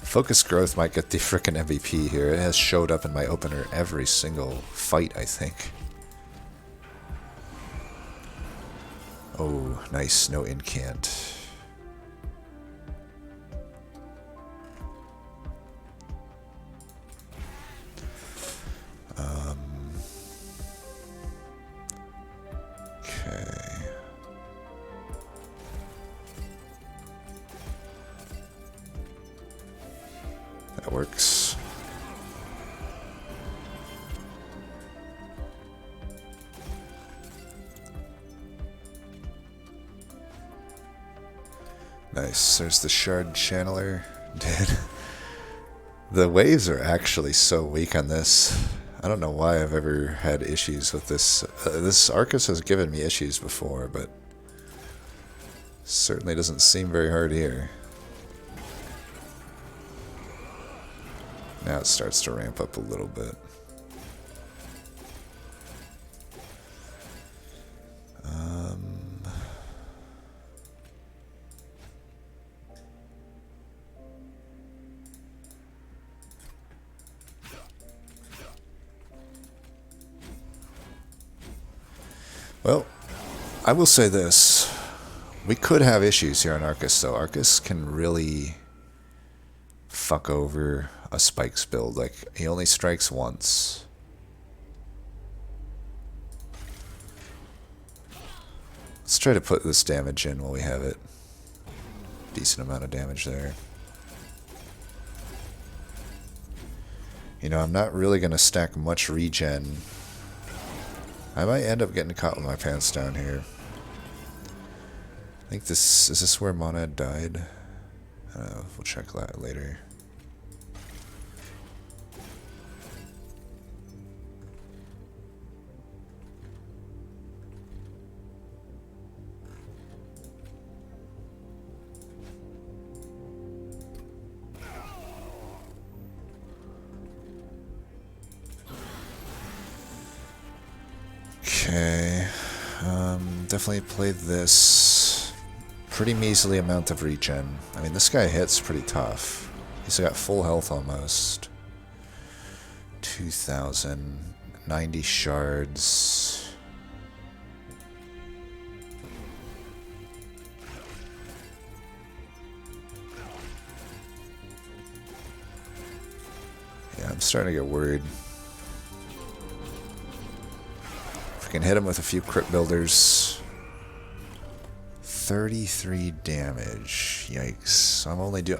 Focus Growth might get the frickin' MVP here. It has showed up in my opener every single fight, I think. Oh, nice. No incant. Okay. That works. Nice. There's the Shard Channeler. Dude. The waves are actually so weak on this. I don't know why I've ever had issues with this. This Arcus has given me issues before, but certainly doesn't seem very hard here. Now it starts to ramp up a little bit. Well, I will say this. We could have issues here on Arcus, though. Arcus can really fuck over a spikes build. Like, he only strikes once. Let's try to put this damage in while we have it. Decent amount of damage there. You know, I'm not really going to stack much regen. I might end up getting caught with my pants down here. I think this... Is this where Monad died? I don't know. We'll check that later. Okay. definitely play this. Pretty measly amount of regen. I mean, this guy hits pretty tough. He's got full health almost. 2,090 shards. Yeah, I'm starting to get worried. If we can hit him with a few crit builders. 33 damage. Yikes. I'm only doing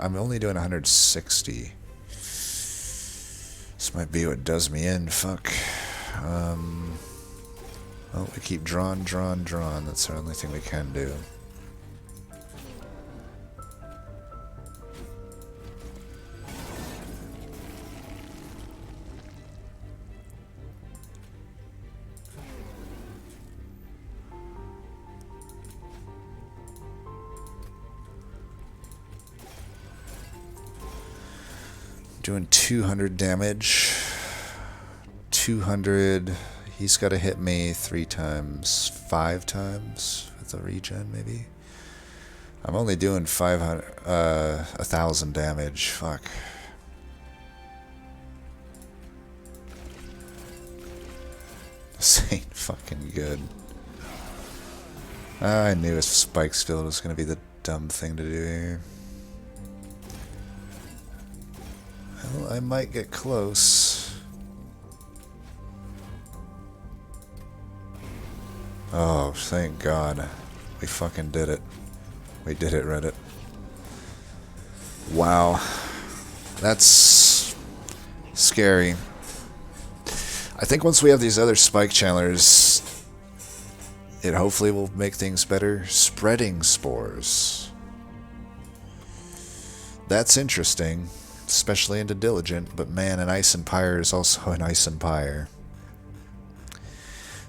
160. This might be what does me in. Fuck. Well, we keep drawing. That's the only thing we can do. Doing 200 damage. 200. He's got to hit me 3 times, 5 times with the regen, maybe. I'm only doing 1,000 damage. Fuck. This ain't fucking good. I knew a spikes field was going to be the dumb thing to do here. Well, I might get close. Oh, thank God. We fucking did it. We did it, Reddit. Wow. That's scary. I think once we have these other spike channelers, it hopefully will make things better. Spreading spores. That's interesting. Especially into Diligent, but man, an Ice and Pyre is also an Ice and Pyre.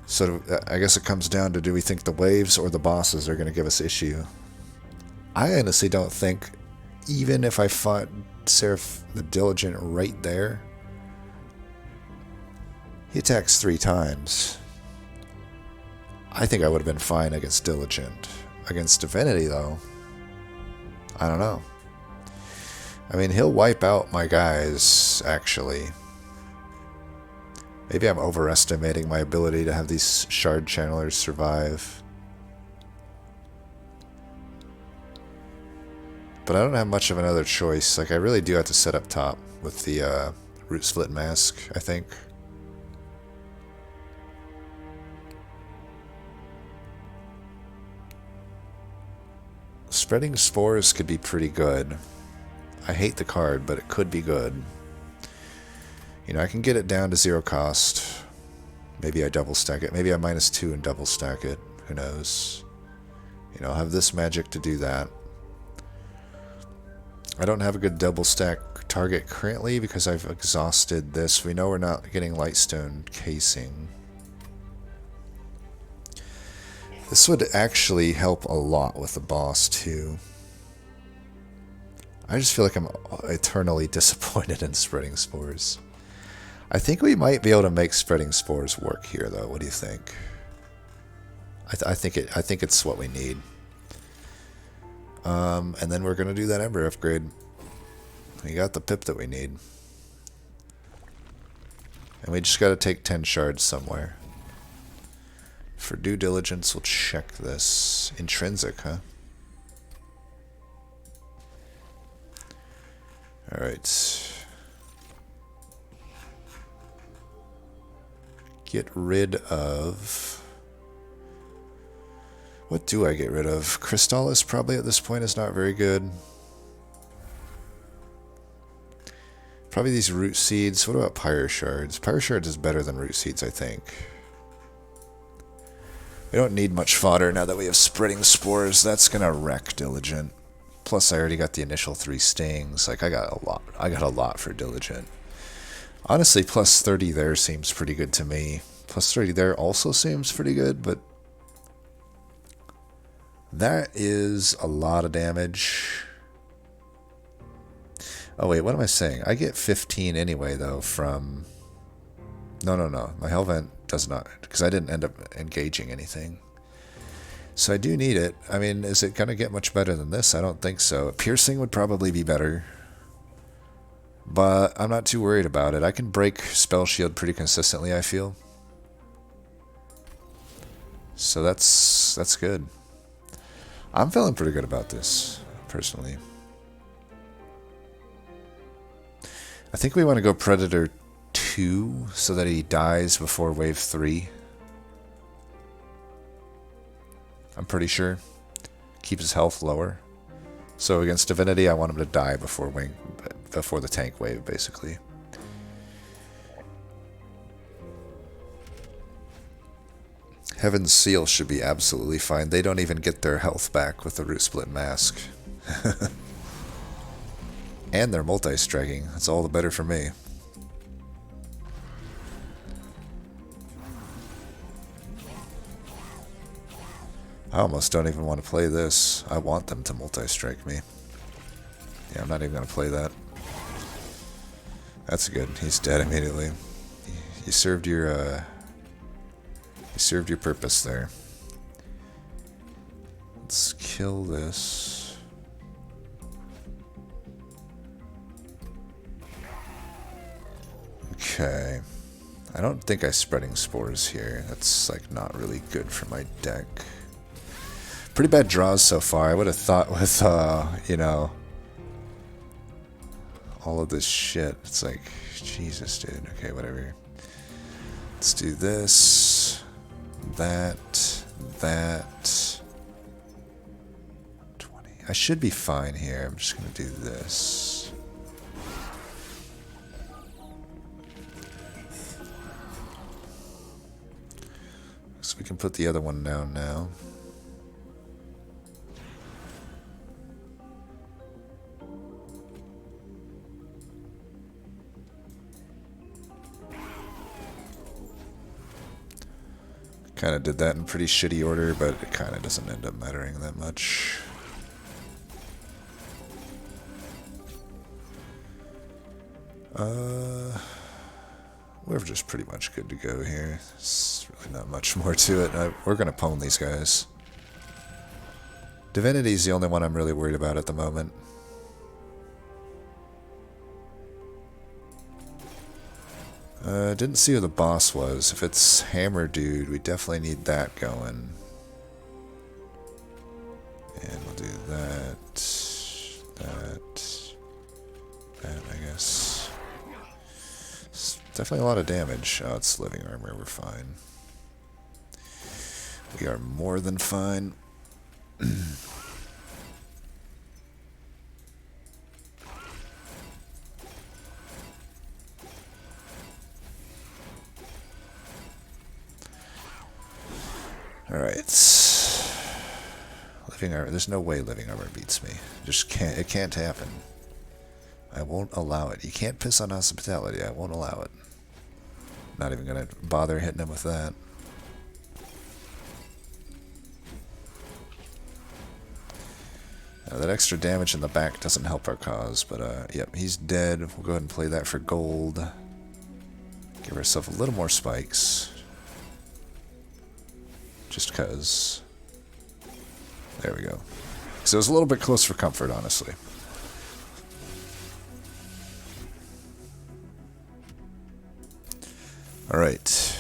So I guess it comes down to, do we think the waves or the bosses are going to give us issue? I honestly don't think, even if I fought Seraph the Diligent right there, he attacks 3 times. I think I would have been fine against Diligent. Against Divinity, though, I don't know. I mean, he'll wipe out my guys, actually. Maybe I'm overestimating my ability to have these shard channelers survive. But I don't have much of another choice. Like, I really do have to set up top with the root split mask, I think. Spreading spores could be pretty good. I hate the card, but it could be good. You know, I can get it down to 0 cost. Maybe I double stack it. Maybe I -2 and double stack it. Who knows? You know, I'll have this magic to do that. I don't have a good double stack target currently because I've exhausted this. We know we're not getting Lightstone casing. This would actually help a lot with the boss, too. I just feel like I'm eternally disappointed in Spreading Spores. I think we might be able to make Spreading Spores work here, though. What do you think? I think it's what we need. And then we're gonna do that Ember upgrade. We got the pip that we need, and we just got to take 10 shards somewhere. For due diligence, we'll check this. Intrinsic, huh? Alright. Get rid of... What do I get rid of? Crystallis probably at this point is not very good. Probably these root seeds. What about Pyre Shards? Pyre Shards is better than root seeds, I think. We don't need much fodder now that we have Spreading Spores. That's gonna wreck Diligent. Plus, I already got the initial 3 stings. Like, I got a lot. I got a lot for Diligent. Honestly, plus 30 there seems pretty good to me. Plus 30 there also seems pretty good, but that is a lot of damage. Oh, wait, what am I saying? I get 15 anyway, though, from... No. My Hellvent does not, because I didn't end up engaging anything. So I do need it. I mean, is it going to get much better than this? I don't think so. Piercing would probably be better. But I'm not too worried about it. I can break Spell Shield pretty consistently, I feel. So that's good. I'm feeling pretty good about this, personally. I think we want to go Predator 2 so that he dies before Wave 3. I'm pretty sure. Keep his health lower. So against Divinity, I want him to die before the tank wave, basically. Heaven's Seal should be absolutely fine. They don't even get their health back with the Root Split Mask. And they're multi-striking. That's all the better for me. I almost don't even want to play this. I want them to multi-strike me. Yeah, I'm not even going to play that. That's good. He's dead immediately. You served your purpose there. Let's kill this. Okay. I don't think I'm spreading spores here. That's like not really good for my deck. Pretty bad draws so far. I would have thought with, you know, all of this shit. It's like, Jesus, dude. Okay, whatever. Let's do this, that. 20. I should be fine here. I'm just going to do this. So we can put the other one down now. Kind of did that in pretty shitty order, but it kind of doesn't end up mattering that much. We're just pretty much good to go here. There's really not much more to it. We're going to pwn these guys. Divinity's the only one I'm really worried about at the moment. Didn't see who the boss was. If it's Hammer Dude, we definitely need that going. And we'll do that, I guess. It's definitely a lot of damage. Oh, it's living armor. We're fine. We are more than fine. Alright. Living armor. There's no way living armor beats me. Just can't. It can't happen. I won't allow it. You can't piss on hospitality. I won't allow it. Not even gonna bother hitting him with that. Now, that extra damage in the back doesn't help our cause, but yep, he's dead. We'll go ahead and play that for gold. Give ourselves a little more spikes. Just cause. There we go. So it was a little bit close for comfort, honestly. Alright.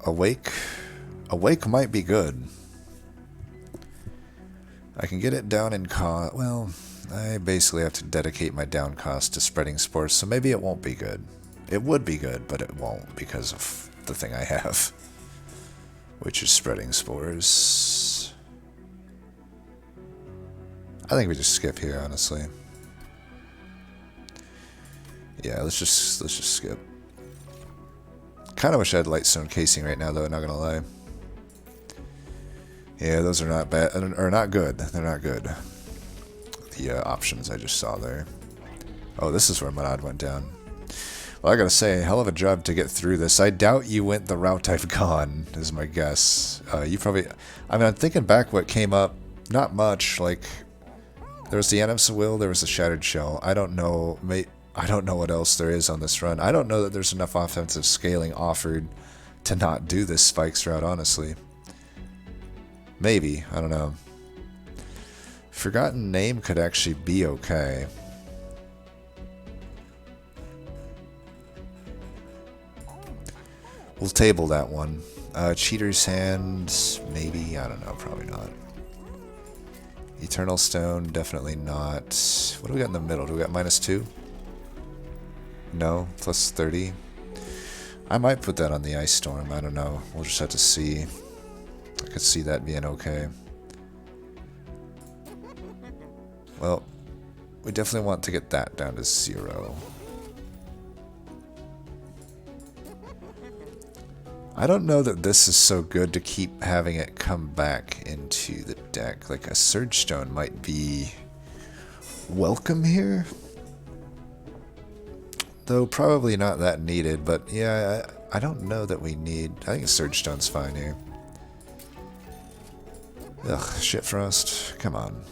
Awake. Awake might be good. I can get it down in cost. Well, I basically have to dedicate my down cost to spreading spores, so maybe it won't be good. It would be good, but it won't because of the thing I have, which is spreading spores. I think we just skip here, honestly. Yeah, let's just skip. Kind of wish I had Lightstone Casing right now, though. Not gonna lie. Yeah, those are not bad, or not good. They're not good. The options I just saw there. Oh, this is where Monad went down. Well, I gotta say, hell of a job to get through this. I doubt you went the route I've gone, is my guess. You probably... I mean, I'm thinking back what came up. Not much. Like, there was the Animus Will, there was the Shattered Shell. I don't know... I don't know what else there is on this run. I don't know that there's enough offensive scaling offered to not do this spikes route, honestly. Maybe, I don't know. Forgotten Name could actually be okay. We'll table that one. Cheater's Hand, maybe, I don't know, probably not. Eternal Stone, definitely not. What do we got in the middle? Do we got -2? No, plus 30. I might put that on the Ice Storm, I don't know. We'll just have to see. I could see that being okay. Well, we definitely want to get that down to 0. I don't know that this is so good to keep having it come back into the deck. Like a Surge Stone might be welcome here. Though probably not that needed, but yeah, I don't know that we need... I think a Surge Stone's fine here. Ugh, Shit Frost. Come on.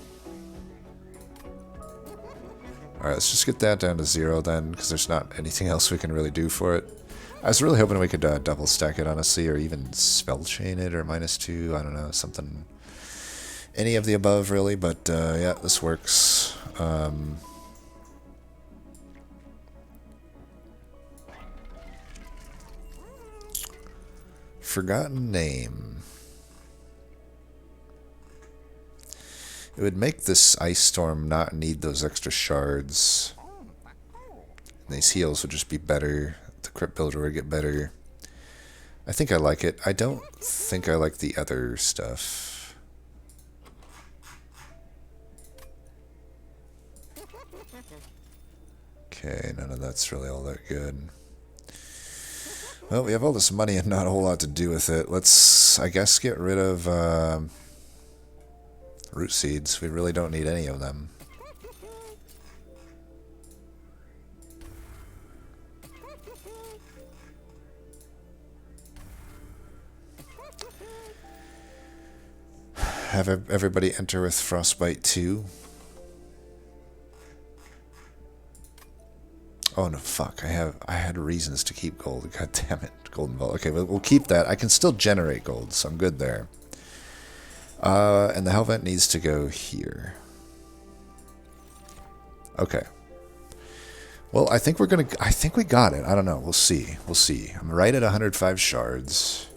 Alright, let's just get that down to 0 then, because there's not anything else we can really do for it. I was really hoping we could double stack it, honestly, or even spell chain it, or -2, I don't know, something... Any of the above, really, but yeah, this works. Forgotten Name. It would make this Ice Storm not need those extra shards. And these heals would just be better. The Crypt Builder would get better. I think I like it. I don't think I like the other stuff. Okay, none of that's really all that good. Well, we have all this money and not a whole lot to do with it. Let's, I guess, get rid of root seeds. We really don't need any of them. Have everybody enter with Frostbite 2. Oh no, fuck. I had reasons to keep gold. God damn it. Golden Vault. Okay, we'll keep that. I can still generate gold, so I'm good there. And the Hellvent needs to go here. Okay. Well, I think we got it. I don't know. We'll see. We'll see. I'm right at 105 shards.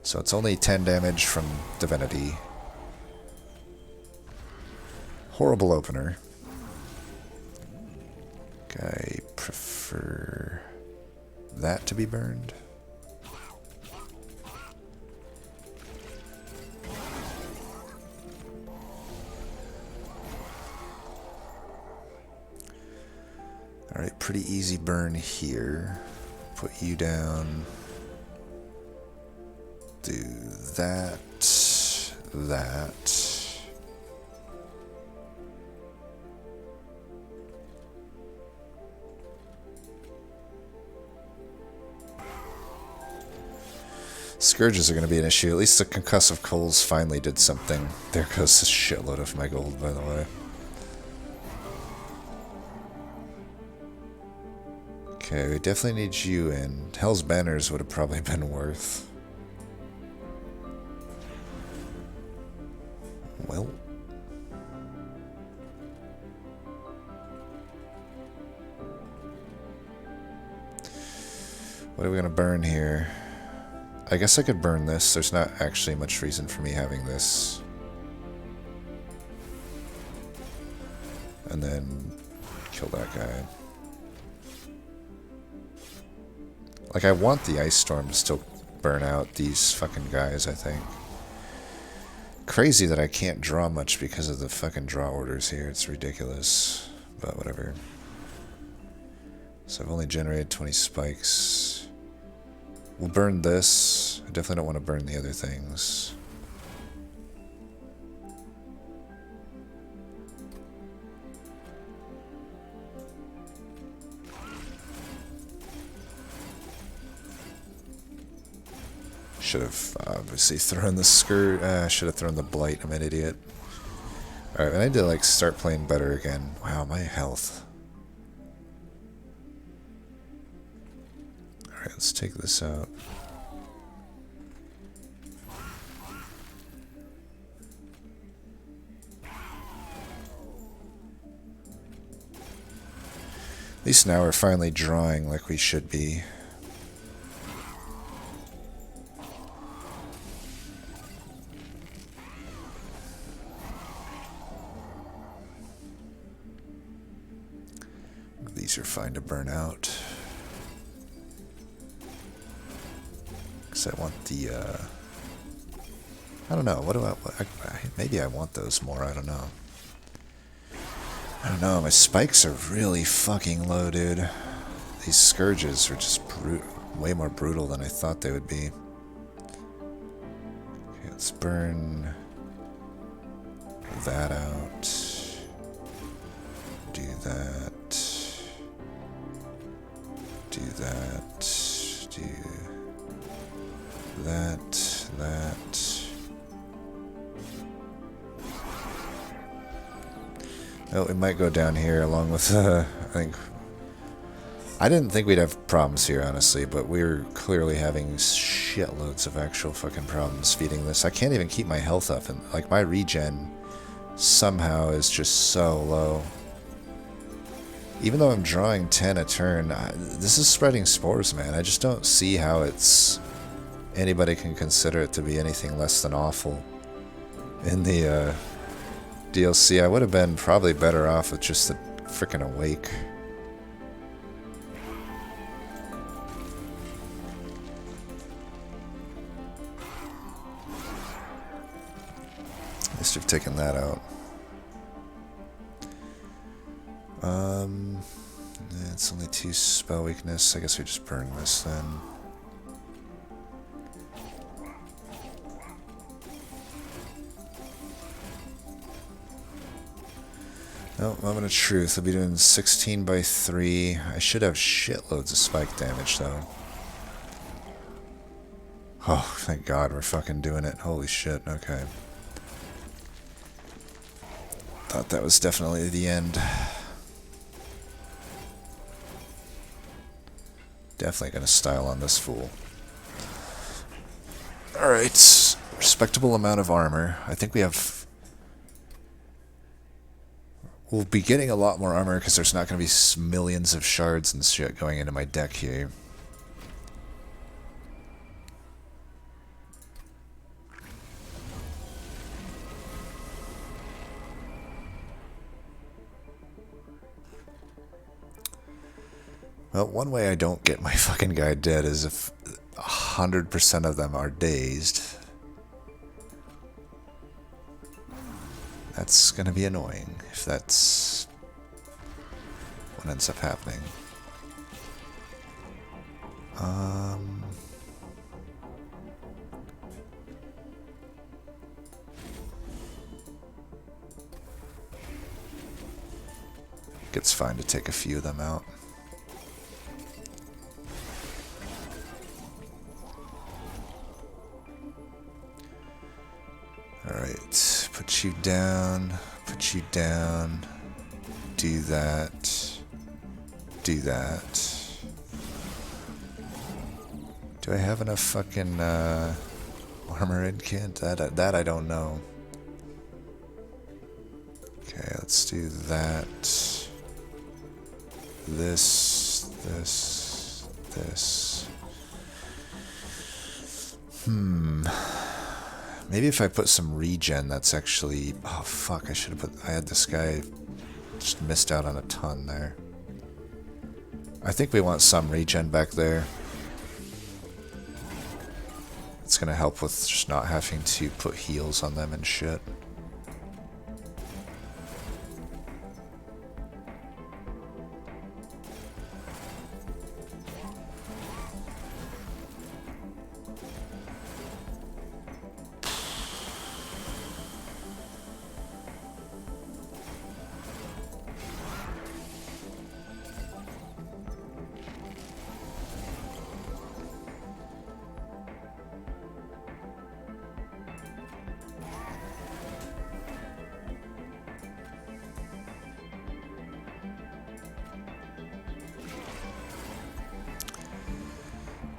So it's only 10 damage from Divinity. Horrible opener. I prefer that to be burned. Alright, pretty easy burn here. Put you down. Do that. That. Scourges are going to be an issue. At least the concussive coals finally did something. There goes a shitload of my gold, by the way. Okay, we definitely need you in. Hell's Banners would have probably been worth. Well. What are we going to burn here? I guess I could burn this. There's not actually much reason for me having this. And then kill that guy. Like, I want the Ice Storm to still burn out these fucking guys, I think. Crazy that I can't draw much because of the fucking draw orders here. It's ridiculous. But whatever. So I've only generated 20 spikes. We'll burn this. I definitely don't want to burn the other things. Should have obviously thrown the skirt. Should have thrown the blight. I'm an idiot. Alright, I need to like start playing better again. Wow, my health. Alright, let's take this out. At least now we're finally drawing like we should be. These are fine to burn out. Because I want the, I don't know, what do maybe I want those more, I don't know. I don't know, my spikes are really fucking low, dude. These scourges are just way more brutal than I thought they would be. Okay, let's burn that out. Do that. Do that. Do that. That. Oh, we might go down here along with, I didn't think we'd have problems here, honestly, but we're clearly having shitloads of actual fucking problems feeding this. I can't even keep my health up, and, like, my regen somehow is just so low. Even though I'm drawing 10 a turn, this is spreading spores, man. I just don't see how anybody can consider it to be anything less than awful. In the, DLC, I would have been probably better off with just the frickin' Awake. At least we've taken that out. It's only 2 spell weakness. I guess we just burn this then. No, moment of truth. I'll be doing 16 by 3. I should have shitloads of spike damage, though. Oh, thank God we're fucking doing it. Holy shit, okay. Thought that was definitely the end. Definitely gonna style on this fool. Alright. Respectable amount of armor. I think we have... We'll be getting a lot more armor because there's not going to be millions of shards and shit going into my deck here. Well, one way I don't get my fucking guy dead is if 100% of them are dazed. That's gonna be annoying if that's what ends up happening. It's fine to take a few of them out. Alright, put you down, do that, do that. Do I have enough fucking armor in kit? That I don't know. Okay, let's do that. This. Maybe if I put some regen, that's actually... Oh, fuck, I should have put... I had this guy... Just missed out on a ton there. I think we want some regen back there. It's gonna help with just not having to put heals on them and shit.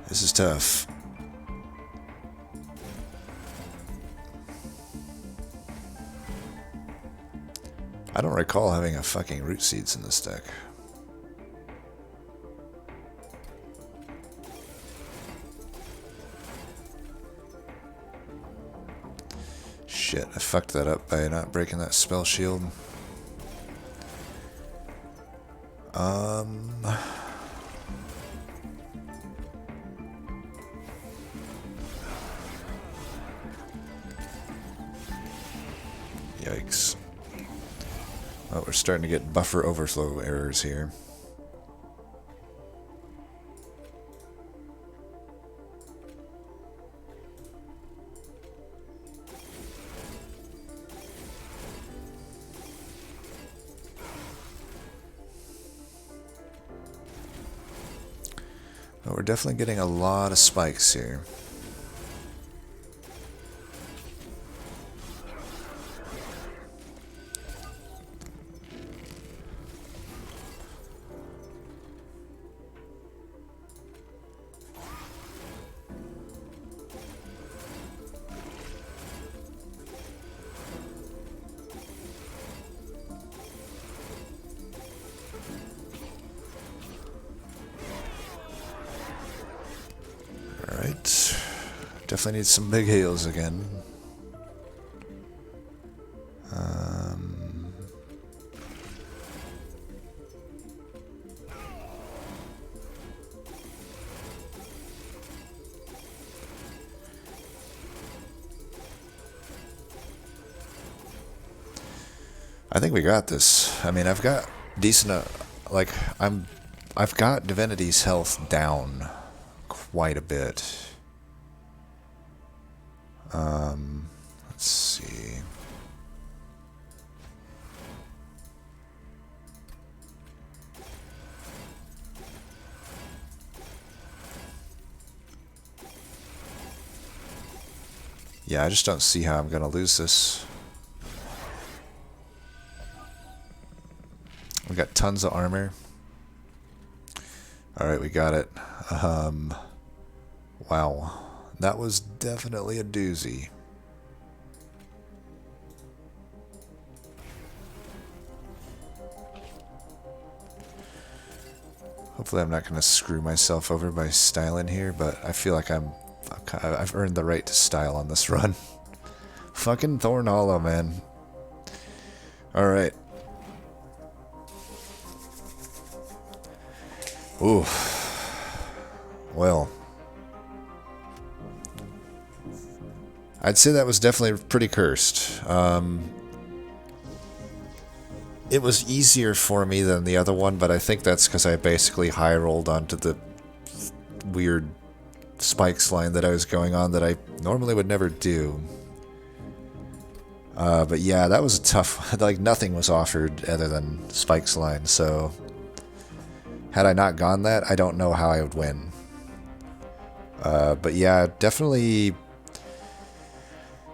This is tough. I don't recall having a fucking root seeds in this deck. Shit, I fucked that up by not breaking that spell shield. Yikes. Well, we're starting to get buffer overflow errors here. But we're definitely getting a lot of spikes here. Alright. Definitely need some big heals again. I think we got this. I mean, I've got decent, like, I've got Divinity's health down quite a bit. Let's see. Yeah, I just don't see how I'm gonna lose this. We got tons of armor. Alright, we got it. Wow. That was definitely a doozy. Hopefully I'm not going to screw myself over by styling here, but I feel like I've earned the right to style on this run. Fucking Thorn Hollow, man. Alright. Ooh. Well. I'd say that was definitely pretty cursed. It was easier for me than the other one, but I think that's because I basically high rolled onto the weird spikes line that I was going on that I normally would never do. But yeah, that was a tough. Like nothing was offered other than spikes line. So had I not gone that, I don't know how I would win. But yeah, definitely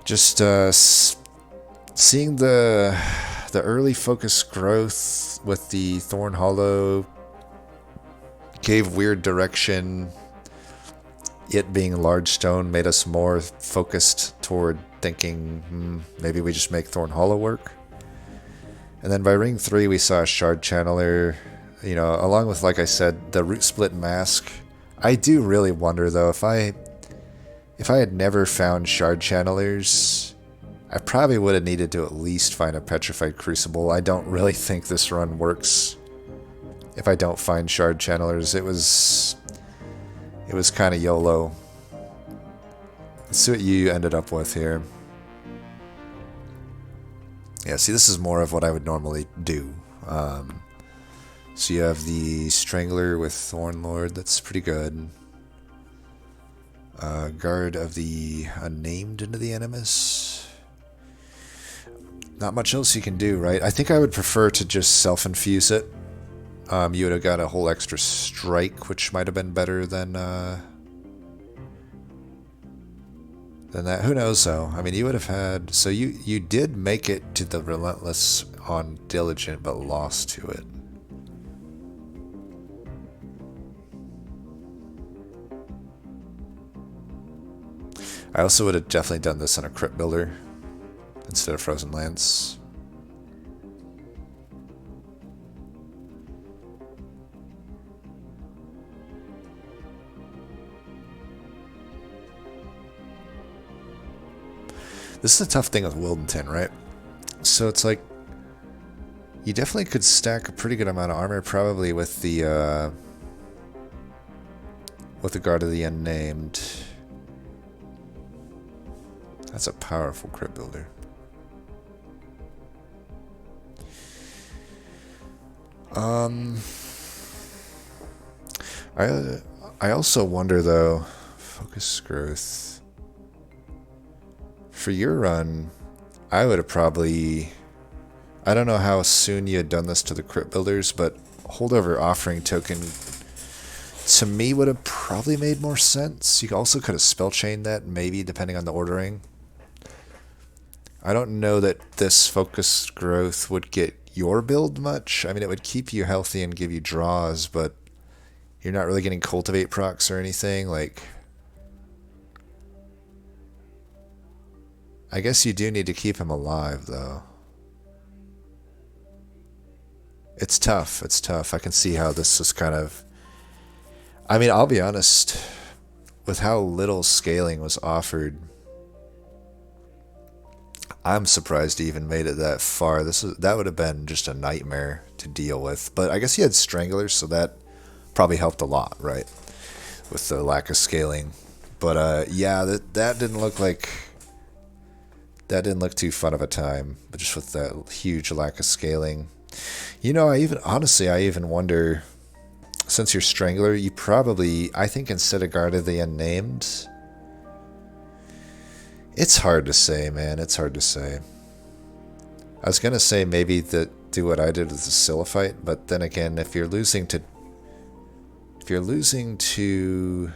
just seeing the early focus growth with the Thorn Hollow gave weird direction. It being large stone made us more focused toward thinking maybe we just make Thorn Hollow work. And then by ring 3 we saw a shard channeler, you know, along with, like I said, the root split mask. I do really wonder though, if I had never found shard channelers, I probably would have needed to at least find a petrified crucible. I don't really think this run works if I don't find shard channelers. It was kind of YOLO. Let's see what you ended up with here. Yeah, see, this is more of what I would normally do. So you have the Strangler with Thorn Lord. That's pretty good. Guard of the Unnamed into the Animus. Not much else you can do, right? I think I would prefer to just self-infuse it. You would have got a whole extra strike, which might have been better than that. Who knows, though? I mean, you would have had... So you did make it to the Relentless on Diligent, but lost to it. I also would have definitely done this on a Crypt Builder instead of Frozen Lance. This is a tough thing with Wildenton, right? So it's like you definitely could stack a pretty good amount of armor, probably with the Guard of the Unnamed. That's a powerful crit builder. I also wonder though, focus growth. For your run, I would have probably, I don't know how soon you had done this to the crit builders, but holdover offering token to me would have probably made more sense. You also could have spell chained that, maybe, depending on the ordering. I don't know that this focus growth would get your build much. I mean, it would keep you healthy and give you draws, but you're not really getting cultivate procs or anything. Like, I guess you do need to keep him alive, though. It's tough. It's tough. I can see how this is kind of... I mean, I'll be honest. With how little scaling was offered, I'm surprised he even made it that far. That would have been just a nightmare to deal with. But I guess he had Stranglers, so that probably helped a lot, right? With the lack of scaling. But yeah, that didn't look like... That didn't look too fun of a time. But just with that huge lack of scaling. You know, I even wonder... Since you're Strangler, you probably... I think instead of Guard of the Unnamed... It's hard to say, man. It's hard to say. I was going to say maybe do what I did with the Silliphite, but then again, if you're losing to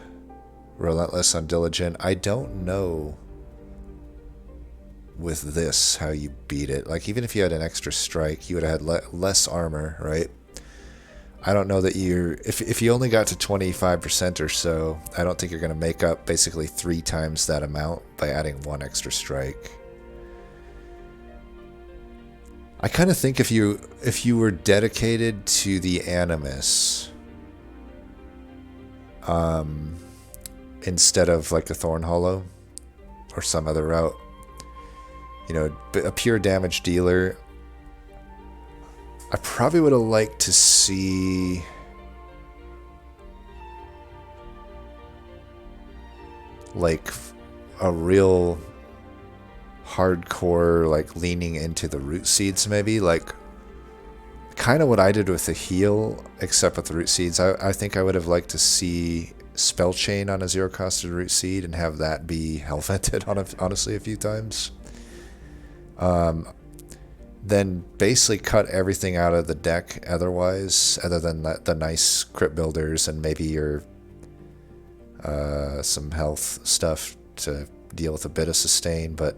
Relentless on Diligent, I don't know with this how you beat it. Like, even if you had an extra strike, you would have had less armor, right? I don't know that if you only got to 25% or so, I don't think you're going to make up basically 3 times that amount by adding 1 extra strike. I kind of think if you were dedicated to the Animus, instead of like the Thorn Hollow or some other route, you know, a pure damage dealer, I probably would have liked to see like a real hardcore, like leaning into the root seeds, maybe like kind of what I did with the heal, except with the root seeds. I think I would have liked to see spell chain on a 0-costed root seed and have that be hell vented honestly a few times. Then basically cut everything out of the deck otherwise, other than the nice crit builders and maybe your some health stuff to deal with a bit of sustain. But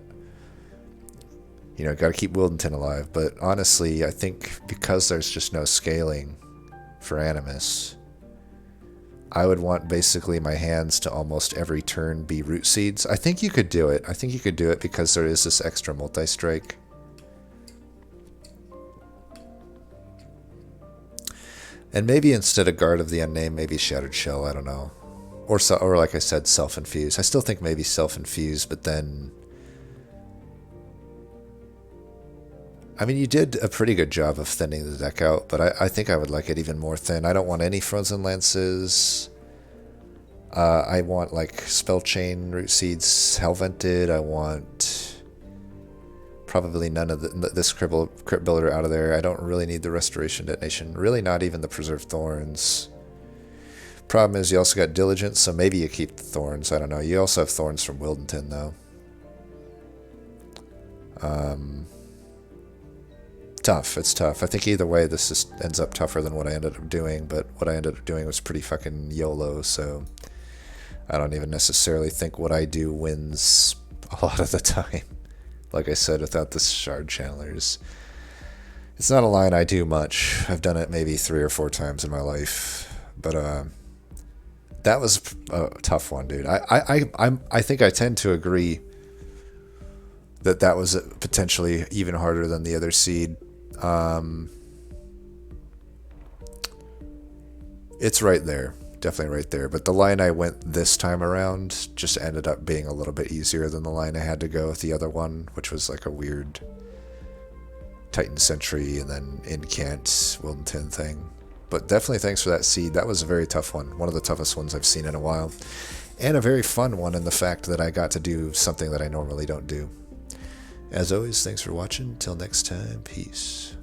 you know, got to keep Wildenton alive. But honestly, I think because there's just no scaling for Animus, I would want basically my hands to almost every turn be root seeds. I think you could do it. I think you could do it because there is this extra multi-strike. And maybe instead of Guard of the Unnamed, maybe Shattered Shell, I don't know. Or like I said, Self-Infuse. I still think maybe Self-Infuse, but then... I mean, you did a pretty good job of thinning the deck out, but I think I would like it even more thin. I don't want any Frozen Lances. I want, like, Spell Chain, Root Seeds, Hellvented. I want... Probably none of this crit builder out of there. I don't really need the Restoration Detonation. Really not even the Preserved Thorns. Problem is you also got Diligence, so maybe you keep the Thorns. I don't know. You also have Thorns from Wildenton, though. Tough. It's tough. I think either way this just ends up tougher than what I ended up doing, but what I ended up doing was pretty fucking YOLO, so I don't even necessarily think what I do wins a lot of the time. Like I said, without the shard channelers, it's not a line I do much. I've done it maybe 3 or 4 times in my life, but that was a tough one, dude. I think I tend to agree that was potentially even harder than the other seed. It's right there. definitely right there. But the line I went this time around just ended up being a little bit easier than the line I had to go with the other one, which was like a weird Titan Sentry and then Incant Wilton thing. But definitely thanks for that seed. That was a very tough one. One of the toughest ones I've seen in a while. And a very fun one in the fact that I got to do something that I normally don't do. As always, thanks for watching. Till next time, peace.